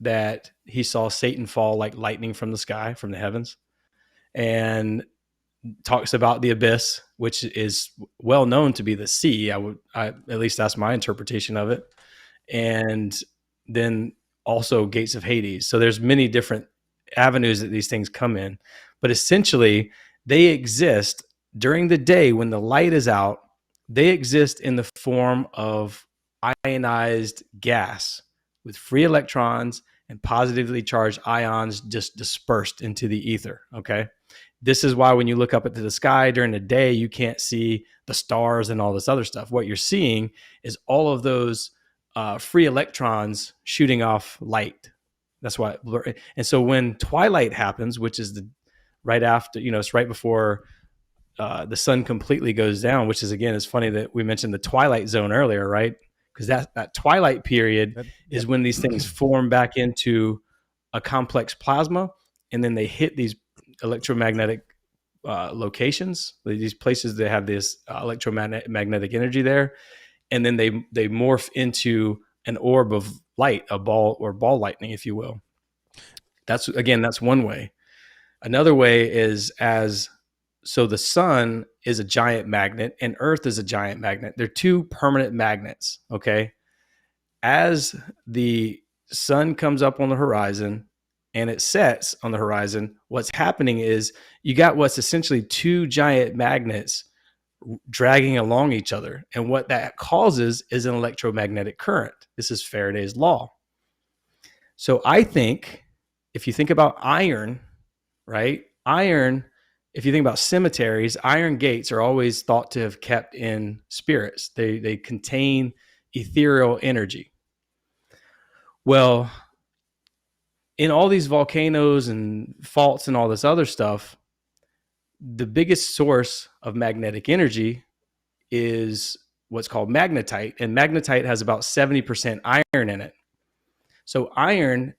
that he saw Satan fall like lightning from the sky, from the heavens, and talks about the abyss, which is well known to be the sea. At least that's my interpretation of it. And then also gates of Hades. So there's many different avenues that these things come in, but essentially they exist during the day when the light is out. They exist in the form of ionized gas with free electrons and positively charged ions just dispersed into the ether. Okay. This is why when you look up into the sky during the day, you can't see the stars and all this other stuff. What you're seeing is all of those free electrons shooting off light. That's why. And so when twilight happens, which is right after, it's right before the sun completely goes down, which is, again, it's funny that we mentioned the twilight zone earlier, right? Because that twilight period is when these things form back into a complex plasma, and then they hit these electromagnetic locations, these places that have this electromagnetic energy there, and then they morph into an orb of light, a ball or ball lightning, if you will. That's one way. Another way is so the sun is a giant magnet and Earth is a giant magnet. They're two permanent magnets, okay? As the sun comes up on the horizon and it sets on the horizon, what's happening is you got what's essentially two giant magnets dragging along each other. And what that causes is an electromagnetic current. This is Faraday's law. So I think if you think about iron, right? Iron, if you think about cemeteries, iron gates are always thought to have kept in spirits. They contain ethereal energy. Well, in all these volcanoes and faults and all this other stuff, the biggest source of magnetic energy is what's called magnetite. And magnetite has about 70% iron in it. So iron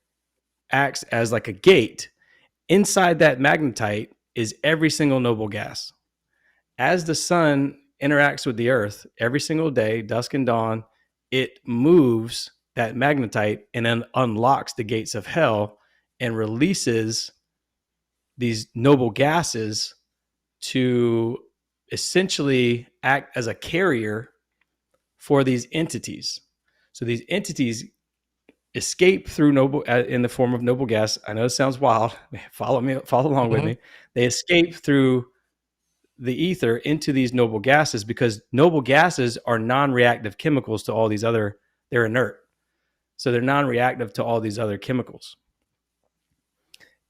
acts as like a gate. Inside that magnetite is every single noble gas. As the sun interacts with the earth every single day, dusk and dawn, it moves that magnetite and then unlocks the gates of hell and releases these noble gases to essentially act as a carrier for these entities. So these entities escape through noble in the form of noble gas. I know it sounds wild. Follow along with me. They escape through the ether into these noble gases because noble gases are non-reactive chemicals to all these other, they're inert. So they're non-reactive to all these other chemicals.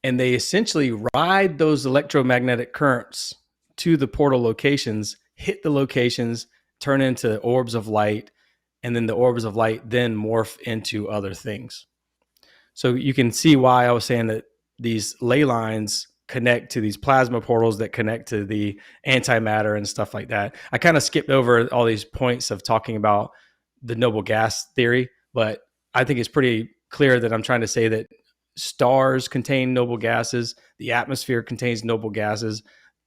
And they essentially ride those electromagnetic currents to the portal locations, hit the locations, turn into orbs of light, and then the orbs of light then morph into other things. So you can see why I was saying that these ley lines connect to these plasma portals that connect to the antimatter and stuff like that. I kind of skipped over all these points of talking about the noble gas theory, but I think it's pretty clear that I'm trying to say that stars contain noble gases, the atmosphere contains noble gases,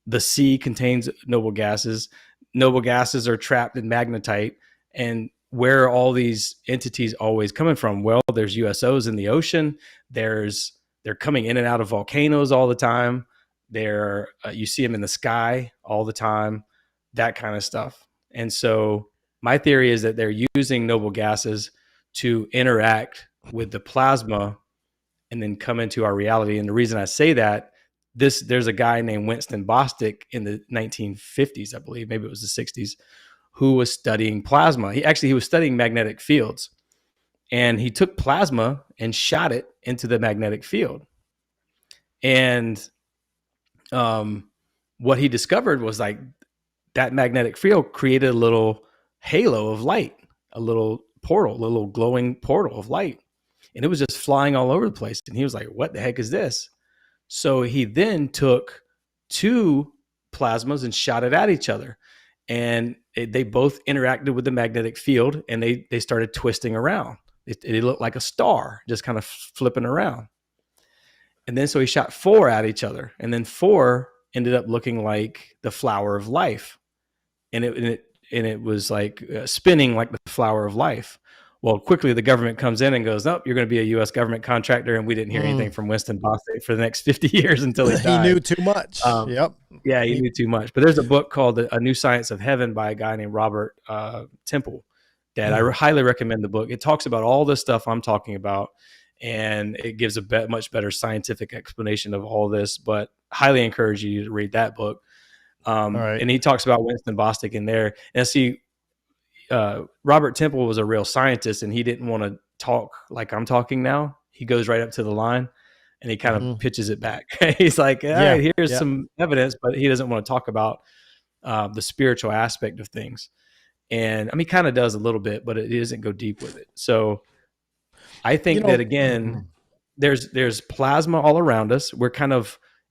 the sea contains noble gases are trapped in magnetite. And where are all these entities always coming from? Well, there's USOs in the ocean. They're coming in and out of volcanoes all the time. You see them in the sky all the time, that kind of stuff. And so my theory is that they're using noble gases to interact with the plasma and then come into our reality. And the reason I say that, there's a guy named Winston Bostick in the 1950s, I believe, maybe it was the 60s, who was studying plasma. He was studying magnetic fields, and he took plasma and shot it into the magnetic field. And what he discovered was like that magnetic field created a little halo of light, a little portal, a little glowing portal of light. And it was just flying all over the place. And he was like, what the heck is this? So he then took two plasmas and shot it at each other. And they both interacted with the magnetic field, and they started twisting around. It looked like a star, just kind of flipping around. And then so he shot 4 at each other, and then 4 ended up looking like the flower of life. And it was like spinning like the flower of life. Well, quickly the government comes in and goes, "Nope, you're going to be a U.S. government contractor," and we didn't hear anything from Winston Bostick for the next 50 years until he died. He knew too much. Yep. Yeah, he knew too much. But there's a book called A New Science of Heaven by a guy named Robert Temple that I highly recommend the book. It talks about all this stuff I'm talking about, and it gives a much better scientific explanation of all this. But highly encourage you to read that book. All right. And he talks about Winston Bostick in there. And see, Robert Temple was a real scientist, and he didn't want to talk like I'm talking now. He goes right up to the line and he kind of pitches it back. He's like, all right, here's some evidence, but he doesn't want to talk about the spiritual aspect of things. And I mean, he kind of does a little bit, but it doesn't go deep with it. So I think that again, there's plasma all around us.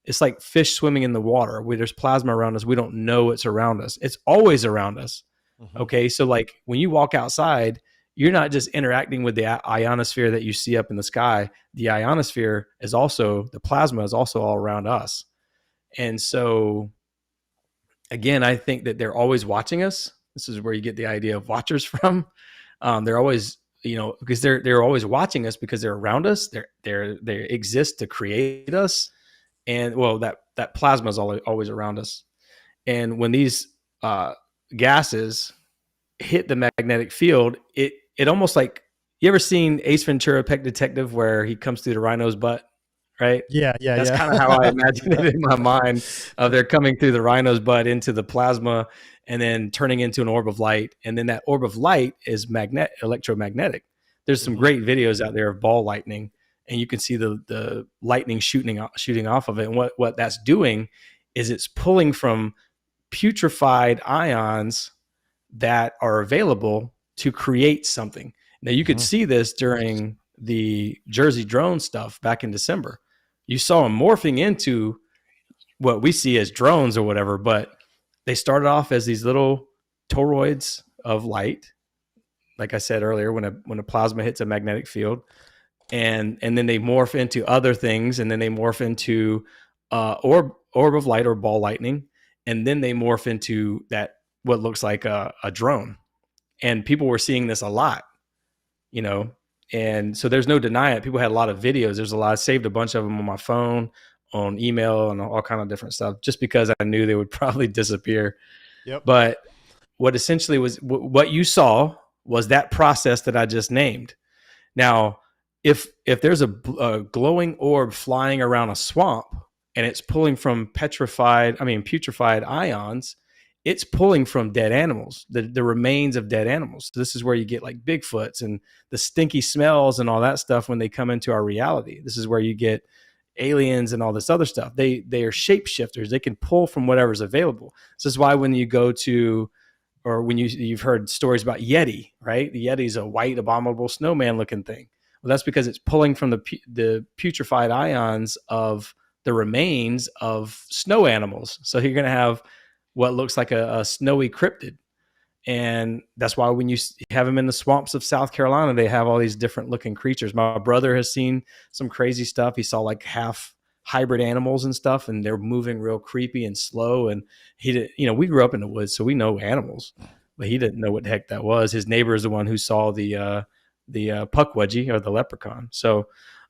It's like fish swimming in the water where there's plasma around us. We don't know it's around us. It's always around us. Okay. So like when you walk outside, you're not just interacting with the ionosphere that you see up in the sky. The ionosphere is also, the plasma is also all around us. And so again, I think that they're always watching us. This is where you get the idea of watchers from. They're always, because they're always watching us because they're around us. They exist to create us. And well, that plasma is always around us. And when these gases hit the magnetic field, it almost like, you ever seen Ace Ventura: Pet Detective where he comes through the rhino's butt, right? Yeah. That's kind of how I imagine it in my mind. They're coming through the rhino's butt into the plasma and then turning into an orb of light. And then that orb of light is electromagnetic. There's some great videos out there of ball lightning, and you can see the lightning shooting off of it. And what that's doing is it's pulling from putrefied ions that are available to create something. Now you could see this during the Jersey drone stuff back in December. You saw them morphing into what we see as drones or whatever, but they started off as these little toroids of light. Like I said earlier, when a plasma hits a magnetic field, and then they morph into other things, and then they morph into orb of light or ball lightning, and then they morph into that what looks like a drone. And people were seeing this a lot, and so there's no denying it. People had a lot of videos. There's a lot. I saved a bunch of them on my phone, on email, and all kind of different stuff, just because I knew they would probably disappear. Yep. But what essentially was what you saw was that process that I just named. Now, if there's a glowing orb flying around a swamp and it's pulling from putrefied ions, it's pulling from dead animals, the remains of dead animals. So this is where you get like Bigfoots and the stinky smells and all that stuff when they come into our reality. This is where you get aliens and all this other stuff. They are shapeshifters. They can pull from whatever's available. This is why when you go to, or when you've heard stories about Yeti, right? The Yeti is a white abominable snowman looking thing. Well, that's because it's pulling from the putrefied ions of the remains of snow animals. So you're going to have what looks like a snowy cryptid. And that's why when you have them in the swamps of South Carolina, they have all these different looking creatures. My brother has seen some crazy stuff. He saw like half hybrid animals and stuff, and they're moving real creepy and slow. And he did, we grew up in the woods, so we know animals, but he didn't know what the heck that was. His neighbor is the one who saw the puckwudgie or the leprechaun. So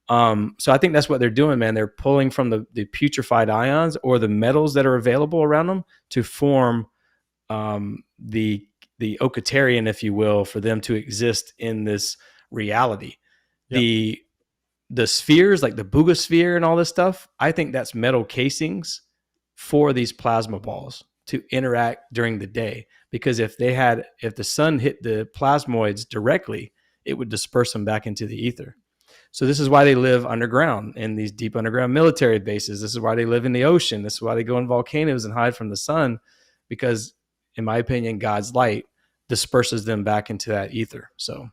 I think that's what they're doing, man. They're pulling from the putrefied ions or the metals that are available around them to form the Okatarian, if you will, for them to exist in this reality. Yep. The spheres, like the Boogosphere and all this stuff, I think that's metal casings for these plasma balls to interact during the day. Because if the sun hit the plasmoids directly, it would disperse them back into the ether. So this is why they live underground in these deep underground military bases. This is why they live in the ocean. This is why they go in volcanoes and hide from the sun, because in my opinion, God's light disperses them back into that ether. So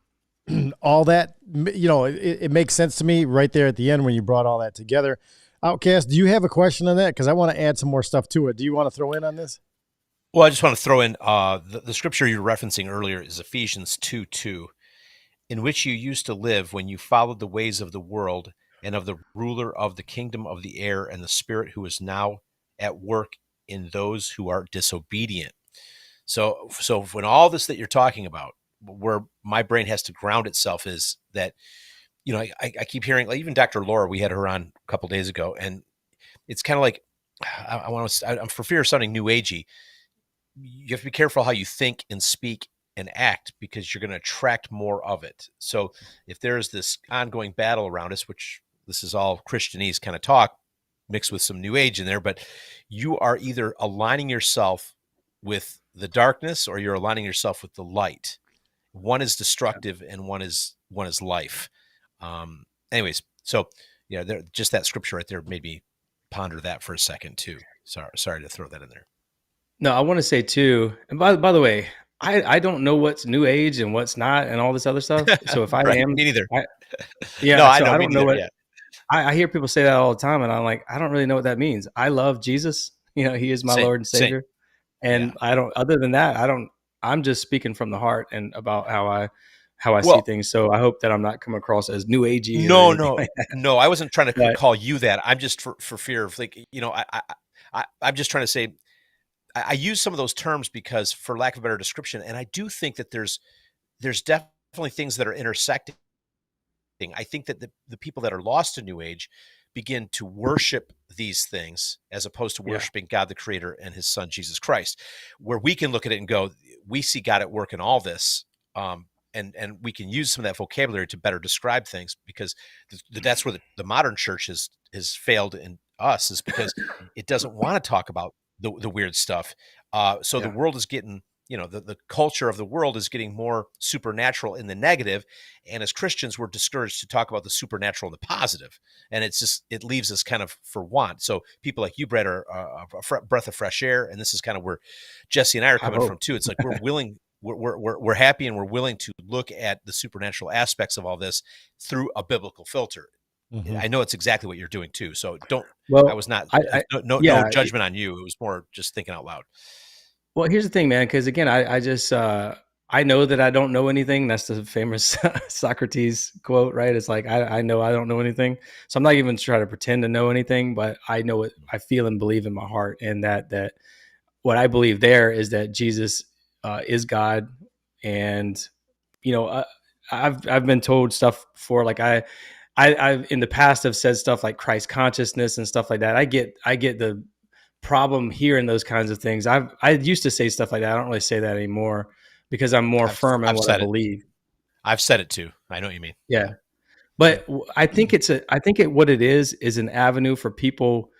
all that, it makes sense to me right there at the end when you brought all that together. Outcast, do you have a question on that? Because I want to add some more stuff to it. Do you want to throw in on this? Well, I just want to throw in the scripture you're referencing earlier is Ephesians 2:2, in which you used to live when you followed the ways of the world and of the ruler of the kingdom of the air and the spirit who is now at work in those who are disobedient. So when all this that you're talking about, where my brain has to ground itself is that, I keep hearing, like, even Dr. Laura, we had her on a couple days ago, and it's kind of like, I'm for fear of sounding new agey. You have to be careful how you think and speak and act, because you're going to attract more of it. So if there's this ongoing battle around us, which this is all Christianese kind of talk mixed with some new age in there, but you are either aligning yourself with the darkness or you're aligning yourself with the light. One is destructive and one is life. Anyways, so just that scripture right there made me ponder that for a second too. Sorry to throw that in there. No, I want to say too, and by the way, I don't know what's new age and what's not and all this other stuff. So if I right, am, me neither. I don't know what. I hear people say that all the time, and I'm like, I don't really know what that means. I love Jesus. He is my Lord and Savior. And I don't, other than that, I'm just speaking from the heart and about how I see things. So I hope that I'm not coming across as new agey. No, I wasn't trying to call you that. I'm just for fear of, like, I'm just trying to say, I use some of those terms because, for lack of a better description, and I do think that there's definitely things that are intersecting. I think that the people that are lost in New Age begin to worship these things as opposed to worshiping God the Creator and his son Jesus Christ, where we can look at it and go, we see God at work in all this, and we can use some of that vocabulary to better describe things, because that's where the modern church has failed in us, is because it doesn't want to talk about the weird stuff. The world is getting, the culture of the world is getting more supernatural in the negative. And as Christians, we're discouraged to talk about the supernatural in the positive. And it leaves us kind of for want. So people like you, Brad, are a breath of fresh air. And this is kind of where Jesse and I are coming from too. It's like, we're willing, we're happy, and we're willing to look at the supernatural aspects of all this through a biblical filter. Mm-hmm. I know it's exactly what you're doing too. So I was not, no judgment on you. It was more just thinking out loud. Well, here's the thing, man, because again, I just, I know that I don't know anything. That's the famous Socrates quote, right? It's like, I know I don't know anything. So I'm not even trying to pretend to know anything, but I know what I feel and believe in my heart. And that what I believe there is that Jesus is God. And, I've been told stuff before, like I've in the past have said stuff like Christ consciousness and stuff like that. I get the problem hearing those kinds of things. I used to say stuff like that. I don't really say that anymore because I'm more firm in what I believe. I've said it too. I know what you mean. Yeah. But I think what it is an avenue for people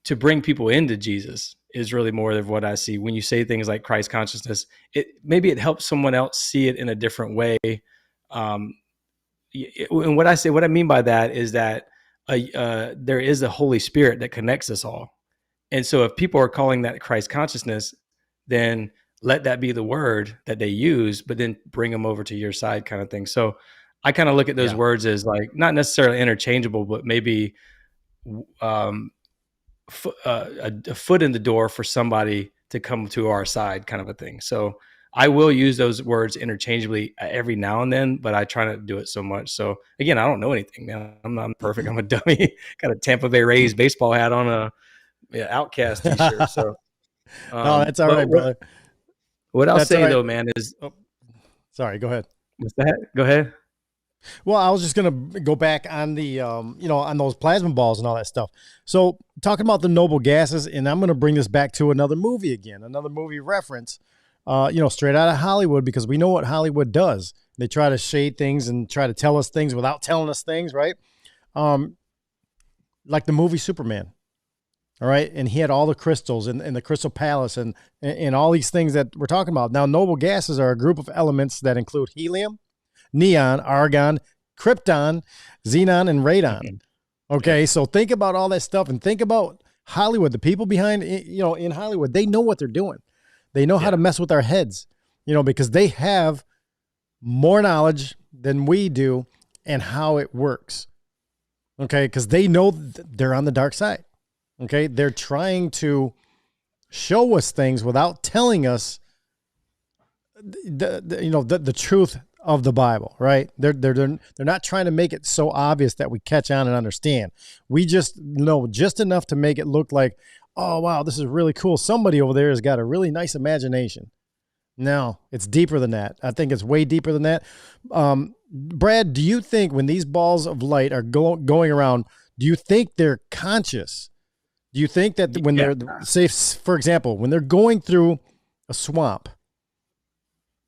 to bring people into Jesus is really more of what I see. When you say things like Christ consciousness, maybe it helps someone else see it in a different way. And what I mean by that is that there is a Holy Spirit that connects us all. And so if people are calling that Christ consciousness, then let that be the word that they use, but then bring them over to your side, kind of thing. So I kind of look at those words as like not necessarily interchangeable, but maybe a foot in the door for somebody to come to our side, kind of a thing. So I will use those words interchangeably every now and then, but I try not to do it so much. So again, I don't know anything, man. I'm not perfect. I'm a dummy. Got a Tampa Bay Rays baseball hat on, a Outcast t-shirt. So no, that's all right, brother. What I'll That's say all right. though, man, is Sorry, go ahead. what's that? Go ahead. Well, I was just going to go back on the, on those plasma balls and all that stuff. So talking about the noble gases, and I'm going to bring this back to another movie again, another movie reference, straight out of Hollywood, because we know what Hollywood does. They try to shade things and try to tell us things without telling us things, right? Like the movie Superman. All right. And he had all the crystals and the crystal palace and all these things that we're talking about. Now, noble gases are a group of elements that include helium, neon, argon, krypton, xenon, and radon. Okay. So think about all that stuff and think about Hollywood, the people behind, in Hollywood, they know what they're doing. They know how to mess with our heads, because they have more knowledge than we do and how it works. Okay. Because they know they're on the dark side. Okay. They're trying to show us things without telling us the truth of the Bible, right? They're not trying to make it so obvious that we catch on and understand. We just know just enough to make it look like, oh, wow, this is really cool. Somebody over there has got a really nice imagination. No, it's deeper than that. I think it's way deeper than that. Brad, do you think when these balls of light are going around, do you think they're conscious? Do you think that when they're, say, for example, when they're going through a swamp,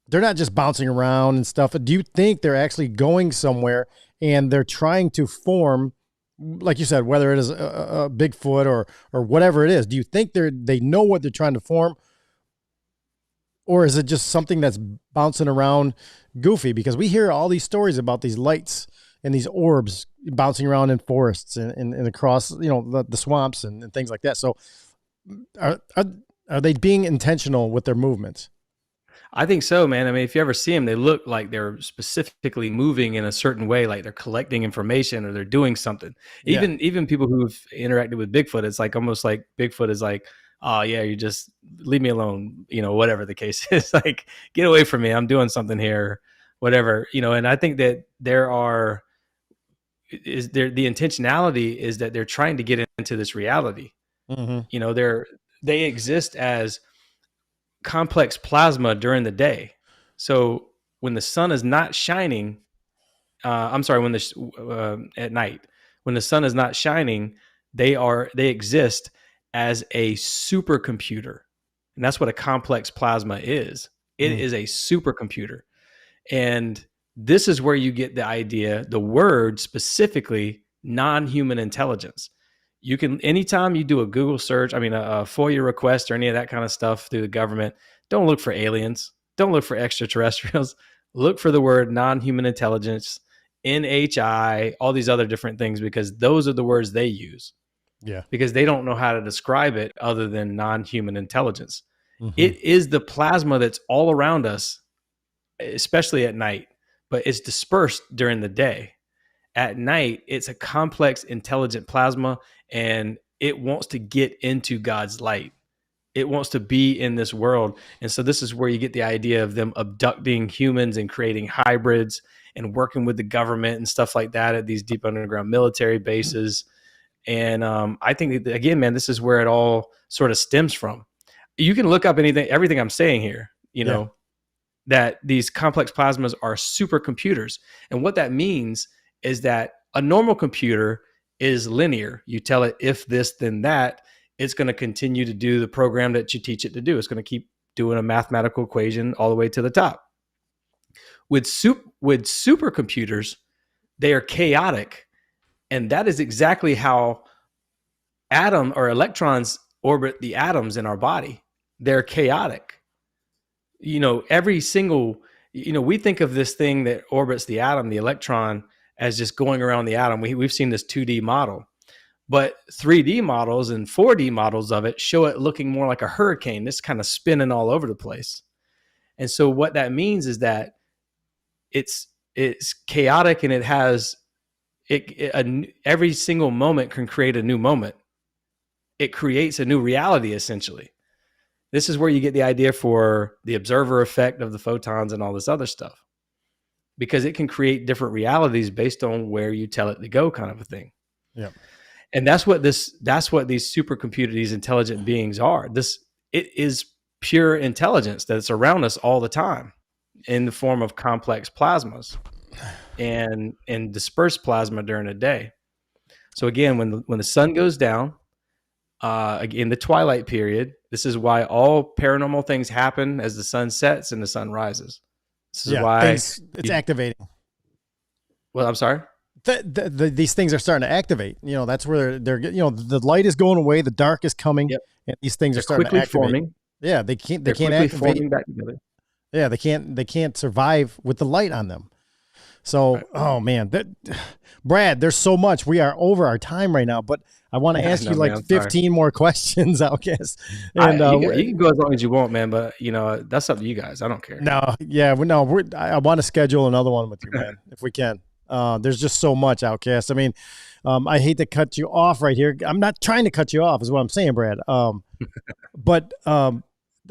they're not just bouncing around and stuff. Do you think they're actually going somewhere and they're trying to form, like you said, whether it is a Bigfoot or whatever it is? Do you think they know what they're trying to form? Or is it just something that's bouncing around goofy? Because we hear all these stories about these lights and these orbs bouncing around in forests and across, the swamps and things like that. So are they being intentional with their movements? I think so, man. I mean, if you ever see them, they look like they're specifically moving in a certain way, like they're collecting information or they're doing something. Yeah. Even people who've interacted with Bigfoot, it's like almost like Bigfoot is like, oh yeah, you just leave me alone, whatever the case is. Like, get away from me. I'm doing something here, whatever, and I think that the intentionality is that they're trying to get into this reality. Mm-hmm. They exist as complex plasma during the day. So when the sun is not shining, at night, when the sun is not shining, they exist as a supercomputer. And that's what a complex plasma is. It is a supercomputer. And this is where you get the idea, the word specifically, non-human intelligence. You can, anytime you do a Google search, a FOIA request or any of that kind of stuff through the government, don't look for aliens. Don't look for extraterrestrials. Look for the word non-human intelligence, NHI, all these other different things, because those are the words they use. Yeah. Because they don't know how to describe it other than non-human intelligence. Mm-hmm. It is the plasma that's all around us, especially at night, but it's dispersed during the day. At night, it's a complex, intelligent plasma, and it wants to get into God's light. It wants to be in this world. And so this is where you get the idea of them abducting humans and creating hybrids and working with the government and stuff like that at these deep underground military bases. And I think, that, again, man, this is where it all sort of stems from. You can look up everything I'm saying here, that these complex plasmas are supercomputers. And what that means is that a normal computer is linear. You tell it if this, then that, it's going to continue to do the program that you teach it to do. It's going to keep doing a mathematical equation all the way to the top. With supercomputers, they are chaotic. And that is exactly how atom or electrons orbit the atoms in our body. They're chaotic. Every single, we think of this thing that orbits the atom, the electron, as just going around the atom. We've seen this 2D model, but 3D models and 4D models of it show it looking more like a hurricane. It's kind of spinning all over the place. And so what that means is that it's chaotic, and it has every single moment can create a new moment. it creates a new reality, essentially. This is where you get the idea for the observer effect of the photons and all this other stuff, because it can create different realities based on where you tell it to go, kind of a thing. Yeah. And that's what these supercomputer, these intelligent beings are. It is pure intelligence that's around us all the time in the form of complex plasmas and dispersed plasma during the day. So again, when the sun goes down, in the twilight period, this is why all paranormal things happen as the sun sets and the sun rises. This is why it's activating. Well, I'm sorry. These things are starting to activate. That's where they're. The light is going away, the dark is coming, and these things are starting to activate. Forming. Yeah, they can't quickly activate. Forming back together. Yeah, they can't survive with the light on them. So, Oh man, Brad, there's so much. We are over our time right now, but I want to ask you like 15 more questions, Outcast. And you can go as long as you want, man. But that's up to you guys. I don't care. No, I want to schedule another one with you, man, if we can. There's just so much, Outcast. I mean, I hate to cut you off right here. I'm not trying to cut you off, is what I'm saying, Brad. But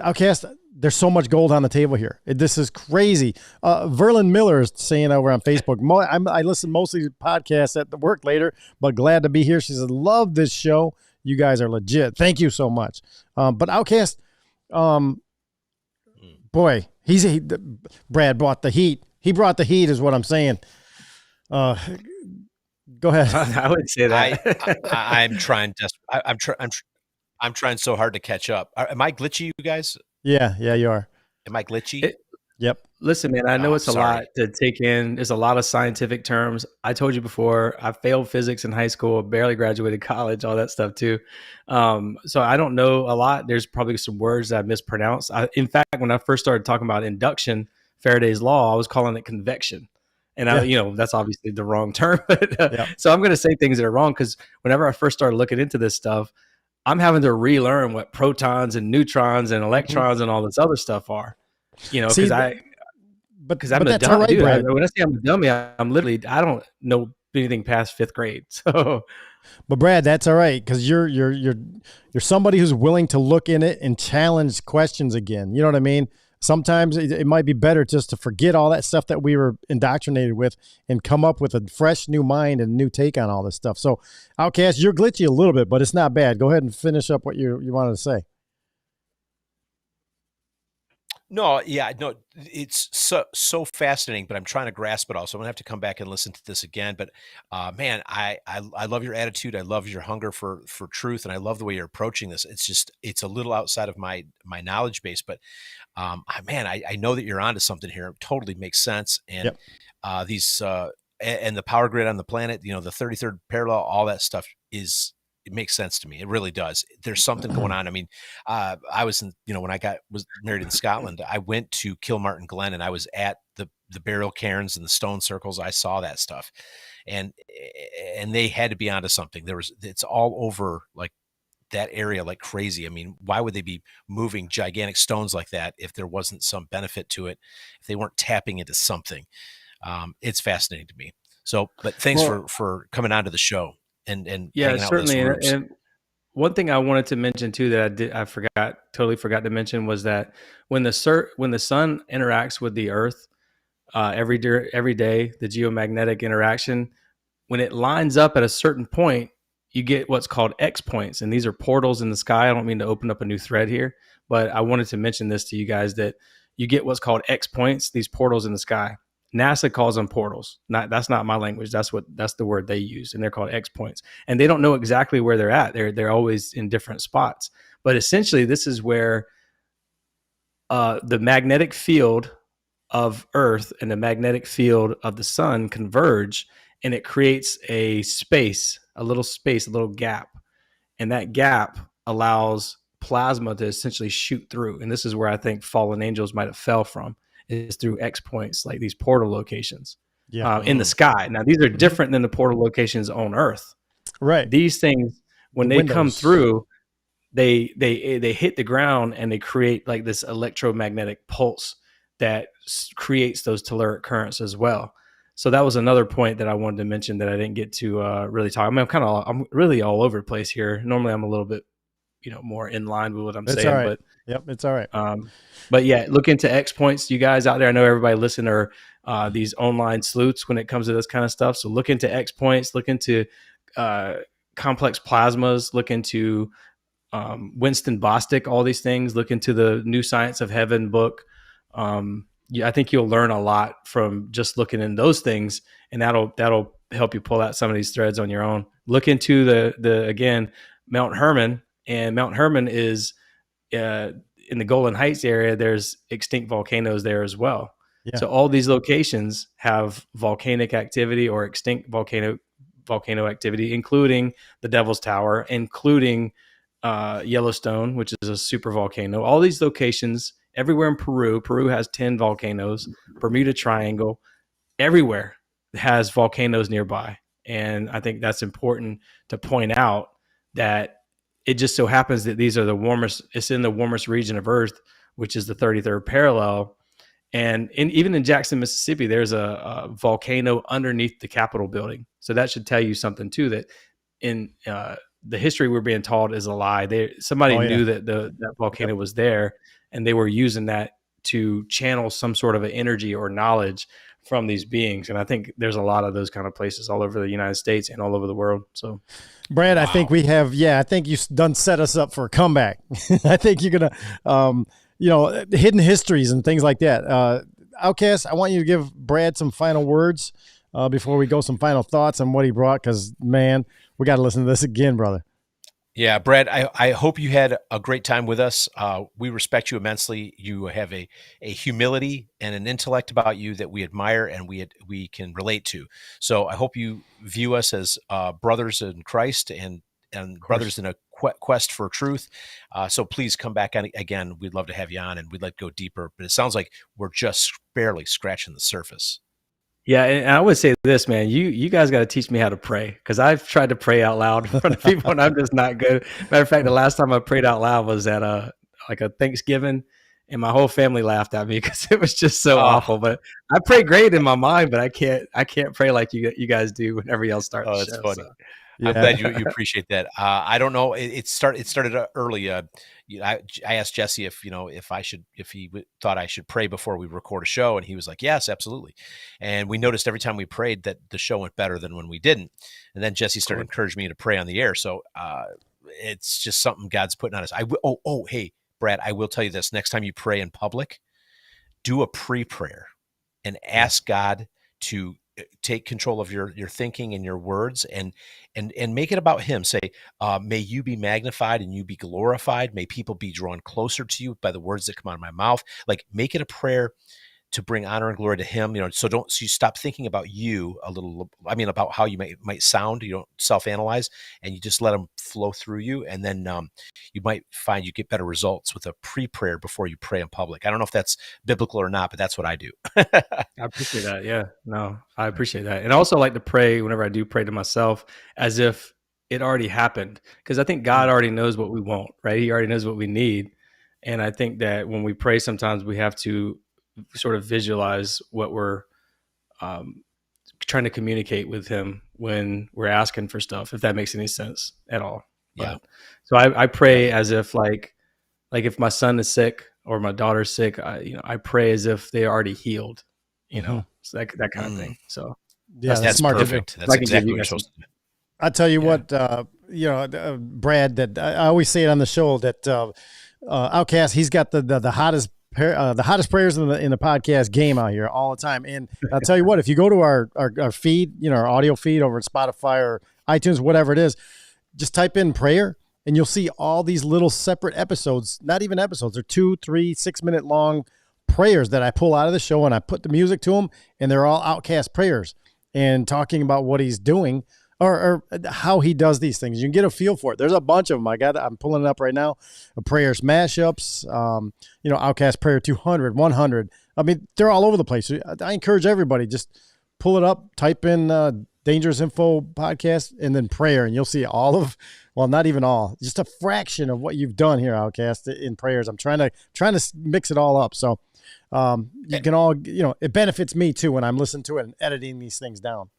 Outcast, there's so much gold on the table here. This is crazy. Verlin Miller is saying over on Facebook, I listen mostly to podcasts at the work later, but glad to be here. She says, love this show. You guys are legit. Thank you so much. But Outcast, boy, Brad brought the heat. He brought the heat is what I'm saying. Go ahead. I would say that. I'm trying. I'm trying so hard to catch up. Am I glitchy, you guys? Yeah, you are. Am I glitchy? Yep. Listen, man, I know it's a lot to take in. There's a lot of scientific terms. I told you before, I failed physics in high school, barely graduated college, all that stuff too. So I don't know a lot. There's probably some words that I mispronounced. In fact, when I first started talking about induction, Faraday's law, I was calling it convection. And that's obviously the wrong term. So I'm going to say things that are wrong because whenever I first started looking into this stuff, I'm having to relearn what protons and neutrons and electrons and all this other stuff are, because I'm a dumb dude. When I say I'm a dummy, I'm literally, I don't know anything past 5th grade. So, but Brad, that's all right. Cause you're somebody who's willing to look in it and challenge questions again. You know what I mean? Sometimes it might be better just to forget all that stuff that we were indoctrinated with and come up with a fresh new mind and new take on all this stuff. So, Outcast, you're glitchy a little bit, but it's not bad. Go ahead and finish up what you wanted to say. No, it's so fascinating, but I'm trying to grasp it all. So I'm gonna have to come back and listen to this again. But man, I love your attitude. I love your hunger for truth, and I love the way you're approaching this. It's a little outside of my knowledge base, but man, I know that you're onto something here. It totally makes sense. And these and the power grid on the planet, the 33rd parallel, all that stuff it makes sense to me. It really does. There's something going on. I mean, I was when I was married in Scotland, I went to Kilmartin Glen and I was at the burial cairns and the stone circles. I saw that stuff and they had to be onto something. It's all over like that area like crazy. I mean, why would they be moving gigantic stones like that if there wasn't some benefit to it, if they weren't tapping into something? It's fascinating to me. So, but thanks for coming on to the show. And yeah, certainly. And one thing I wanted to mention too that I totally forgot to mention was that when the sun interacts with the Earth every day, the geomagnetic interaction, when it lines up at a certain point, you get what's called X points, and these are portals in the sky. I don't mean to open up a new thread here, but I wanted to mention this to you guys that you get what's called X points, these portals in the sky. NASA calls them portals. That's not my language. That's the word they use, and they're called X points. And they don't know exactly where they're at. They're always in different spots. But essentially, this is where the magnetic field of Earth and the magnetic field of the sun converge, and it creates a little gap, and that gap allows plasma to essentially shoot through. And this is where I think fallen angels might have fell from. Is through X points, like these portal locations in the sky. Now, these are different than the portal locations on Earth. Right. These things, when they come through, they hit the ground and they create like this electromagnetic pulse that creates those telluric currents as well. So that was another point that I wanted to mention that I didn't get to really talk. I mean, I'm really all over the place here. Normally, I'm a little bit more in line with what I'm It's saying. all right. But Yep, it's all right. But yeah, look into X points. You guys out there, I know everybody listening are these online sleuths when it comes to this kind of stuff. So look into X points, look into complex plasmas, look into Winston Bostick, all these things. Look into the New Science of Heaven book. I think you'll learn a lot from just looking in those things, and that'll help you pull out some of these threads on your own. Look into the again, Mount Hermon, and Mount Hermon is in the Golden Heights area. There's extinct volcanoes there as well. Yeah. So all these locations have volcanic activity or extinct volcano activity, including the Devil's Tower, including Yellowstone, which is a super volcano. All these locations everywhere in Peru. Peru has 10 volcanoes. Bermuda Triangle, everywhere has volcanoes nearby. And I think that's important to point out, that it just so happens that these are the warmest, it's in the warmest region of Earth, which is the 33rd parallel. And even in Jackson, Mississippi, there's a volcano underneath the Capitol building. So that should tell you something too, that in the history we're being taught is a lie. Somebody knew that that volcano was there, and they were using that to channel some sort of an energy or knowledge from these beings. And I think there's a lot of those kind of places all over the United States and all over the world. So, Brad, wow. I think we have, I think you've done set us up for a comeback. I think you're going to, hidden histories and things like that. Outcast, I want you to give Brad some final words before we go, some final thoughts on what he brought, because, man, we got to listen to this again, brother. Yeah, Brad, I hope you had a great time with us. We respect you immensely. You have a humility and an intellect about you that we admire and we can relate to. So I hope you view us as brothers in Christ and brothers in a quest for truth. So please come back again. We'd love to have you on, and we'd like to go deeper. But it sounds like we're just barely scratching the surface. Yeah, and I would say this, man, you guys got to teach me how to pray, because I've tried to pray out loud in front of people and I'm just not good. Matter of fact, the last time I prayed out loud was at a Thanksgiving, and my whole family laughed at me because it was just so awful. But I pray great in my mind, but I can't pray like you guys do whenever y'all start. Oh, that's funny. So. Yeah. I'm glad you appreciate that. I don't know. It started early. I asked Jesse if he thought I should pray before we record a show, and he was like, "Yes, absolutely." And we noticed every time we prayed that the show went better than when we didn't. And then Jesse started encouraging me to pray on the air. So it's just something God's putting on us. Hey, Brad, I will tell you this: next time you pray in public, do a pre-prayer and ask God to take control of your thinking and your words, and make it about him. Say, may you be magnified and you be glorified. May people be drawn closer to you by the words that come out of my mouth. Like, make it a prayer to bring honor and glory to him. So you stop thinking about you a little, about how you might sound. You don't self-analyze, and you just let them flow through you. And then you might find you get better results with a pre-prayer before you pray in public. I don't know if that's biblical or not, but that's what I do. I appreciate that. Yeah, no, I appreciate that. And I also like to pray whenever I do pray to myself as if it already happened, because I think God already knows what we want, right? He already knows what we need. And I think that when we pray, sometimes we have to sort of visualize what we're trying to communicate with him when we're asking for stuff, if that makes any sense at all. Yeah. So I pray as if like if my son is sick or my daughter's sick, I pray as if they are already healed, so that kind of thing. So yeah, that's smart. Perfect. That's exactly what you're supposed to do. I tell you what, Brad, that I always say it on the show that Outcast, he's got the hottest prayers in the podcast game out here all the time. And I'll tell you what, if you go to our feed, our audio feed over at Spotify or iTunes, whatever it is, just type in prayer and you'll see all these little separate episodes, not even episodes. They're 2, 3, 6-minute long prayers that I pull out of the show, and I put the music to them, and they're all Outcast prayers and talking about what he's doing or how he does these things. You can get a feel for it. There's a bunch of them. I'm pulling it up right now. Prayers mashups, Outcast prayer 200, 100. They're all over the place. I encourage everybody, just pull it up, type in Dangerous Info podcast, and then prayer, and you'll see not even all, just a fraction of what you've done here, Outcast, in prayers. I'm trying to mix it all up. So you can all, it benefits me too when I'm listening to it and editing these things down.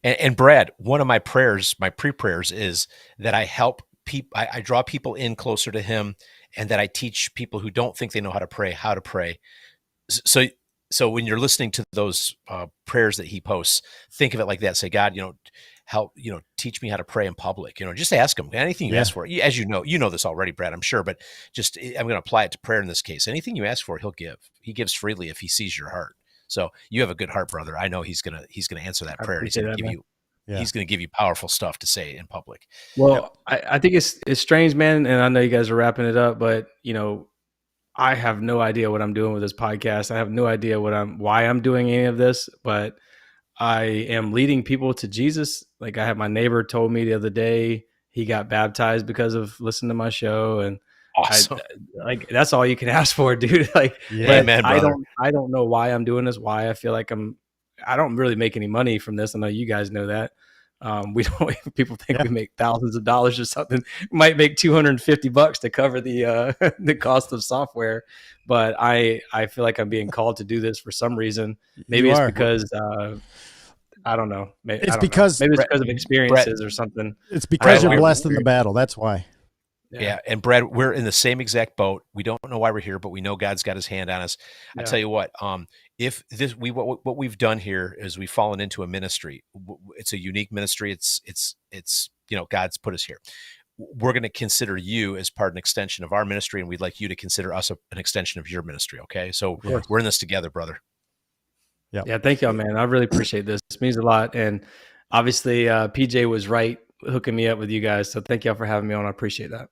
And Brad, one of my prayers, my pre-prayers, is that I help I draw people in closer to him, and that I teach people who don't think they know how to pray. So when you're listening to those prayers that he posts, think of it like that. Say, God, help, teach me how to pray in public. Just ask him anything you ask for. As you know this already, Brad, I'm sure, but just I'm going to apply it to prayer in this case. Anything you ask for, he'll give. He gives freely if he sees your heart. So you have a good heart, brother. I know he's gonna answer that prayer. He's going to give you. Yeah. He's going to give you powerful stuff to say in public. Well, I think it's strange, man. And I know you guys are wrapping it up, but I have no idea what I'm doing with this podcast. I have no idea why I'm doing any of this, but I am leading people to Jesus. Like I had my neighbor told me the other day, he got baptized because of listening to my show. And awesome. That's all you can ask for, dude. Amen, brother. I don't know why I'm doing this, why I feel like I don't really make any money from this. I know you guys know that. We don't. People think we make thousands of dollars or something. We might make $250 to cover the the cost of software, but I feel like I'm being called to do this for some reason. Maybe it's because I don't know. Maybe it's because of experiences or something. It's because you're blessed in the battle. That's why. Yeah. And Brad, we're in the same exact boat. We don't know why we're here, but we know God's got his hand on us. I tell you what, if what we've done here is we've fallen into a ministry. It's a unique ministry. It's God's put us here. We're going to consider you as part of an extension of our ministry, and we'd like you to consider us an extension of your ministry. Okay. So we're in this together, brother. Yeah. Thank y'all, man. I really appreciate this. This means a lot. And obviously PJ was right hooking me up with you guys. So thank y'all for having me on. I appreciate that.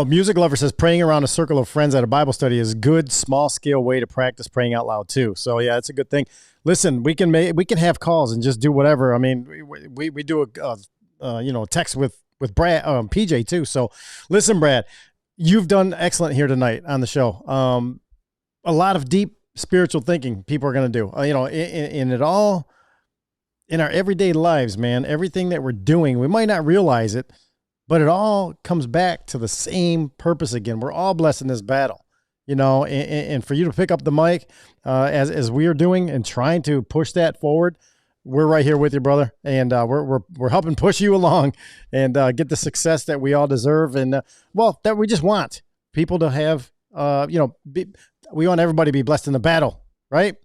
Music Lover says praying around a circle of friends at a Bible study is a good small scale way to practice praying out loud too. So yeah, it's a good thing. Listen, we can have calls and just do whatever. I mean, we do a text with Brad, PJ too. So listen, Brad, you've done excellent here tonight on the show. A lot of deep spiritual thinking people are going to do, in it all. In our everyday lives, man, everything that we're doing, we might not realize it, but it all comes back to the same purpose again. We're all blessed in this battle, and for you to pick up the mic as we are doing and trying to push that forward, we're right here with you, brother. And we're helping push you along and get the success that we all deserve. And that we just want people to have, we want everybody to be blessed in the battle, right?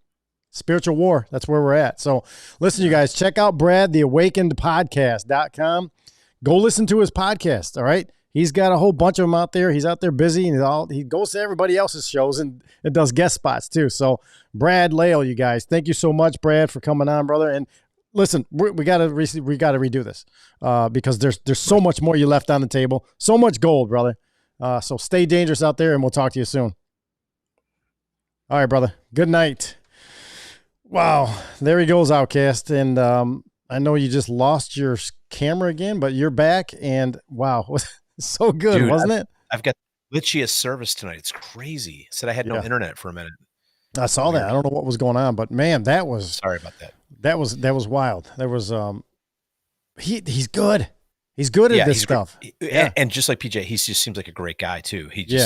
Spiritual war. That's where we're at. So listen, you guys, check out Brad, theawakenedpodcast.com. Go listen to his podcast. All right. He's got a whole bunch of them out there. He's out there busy and he goes to everybody else's shows and does guest spots too. So Brad Lail, you guys, thank you so much, Brad, for coming on, brother. And listen, we got to redo this because there's so much more you left on the table. So much gold, brother. So stay dangerous out there and we'll talk to you soon. All right, brother. Good night. Wow, there he goes, Outcast. And I know you just lost your camera again, but you're back. And wow, it was so good, dude, wasn't it? I've got glitchiest service tonight. It's crazy. Said I had no internet for a minute. I saw that. I don't know what was going on, but man, that was sorry about that. That was wild. There was he's good. He's good at this stuff. And just like PJ, he just seems like a great guy too. He just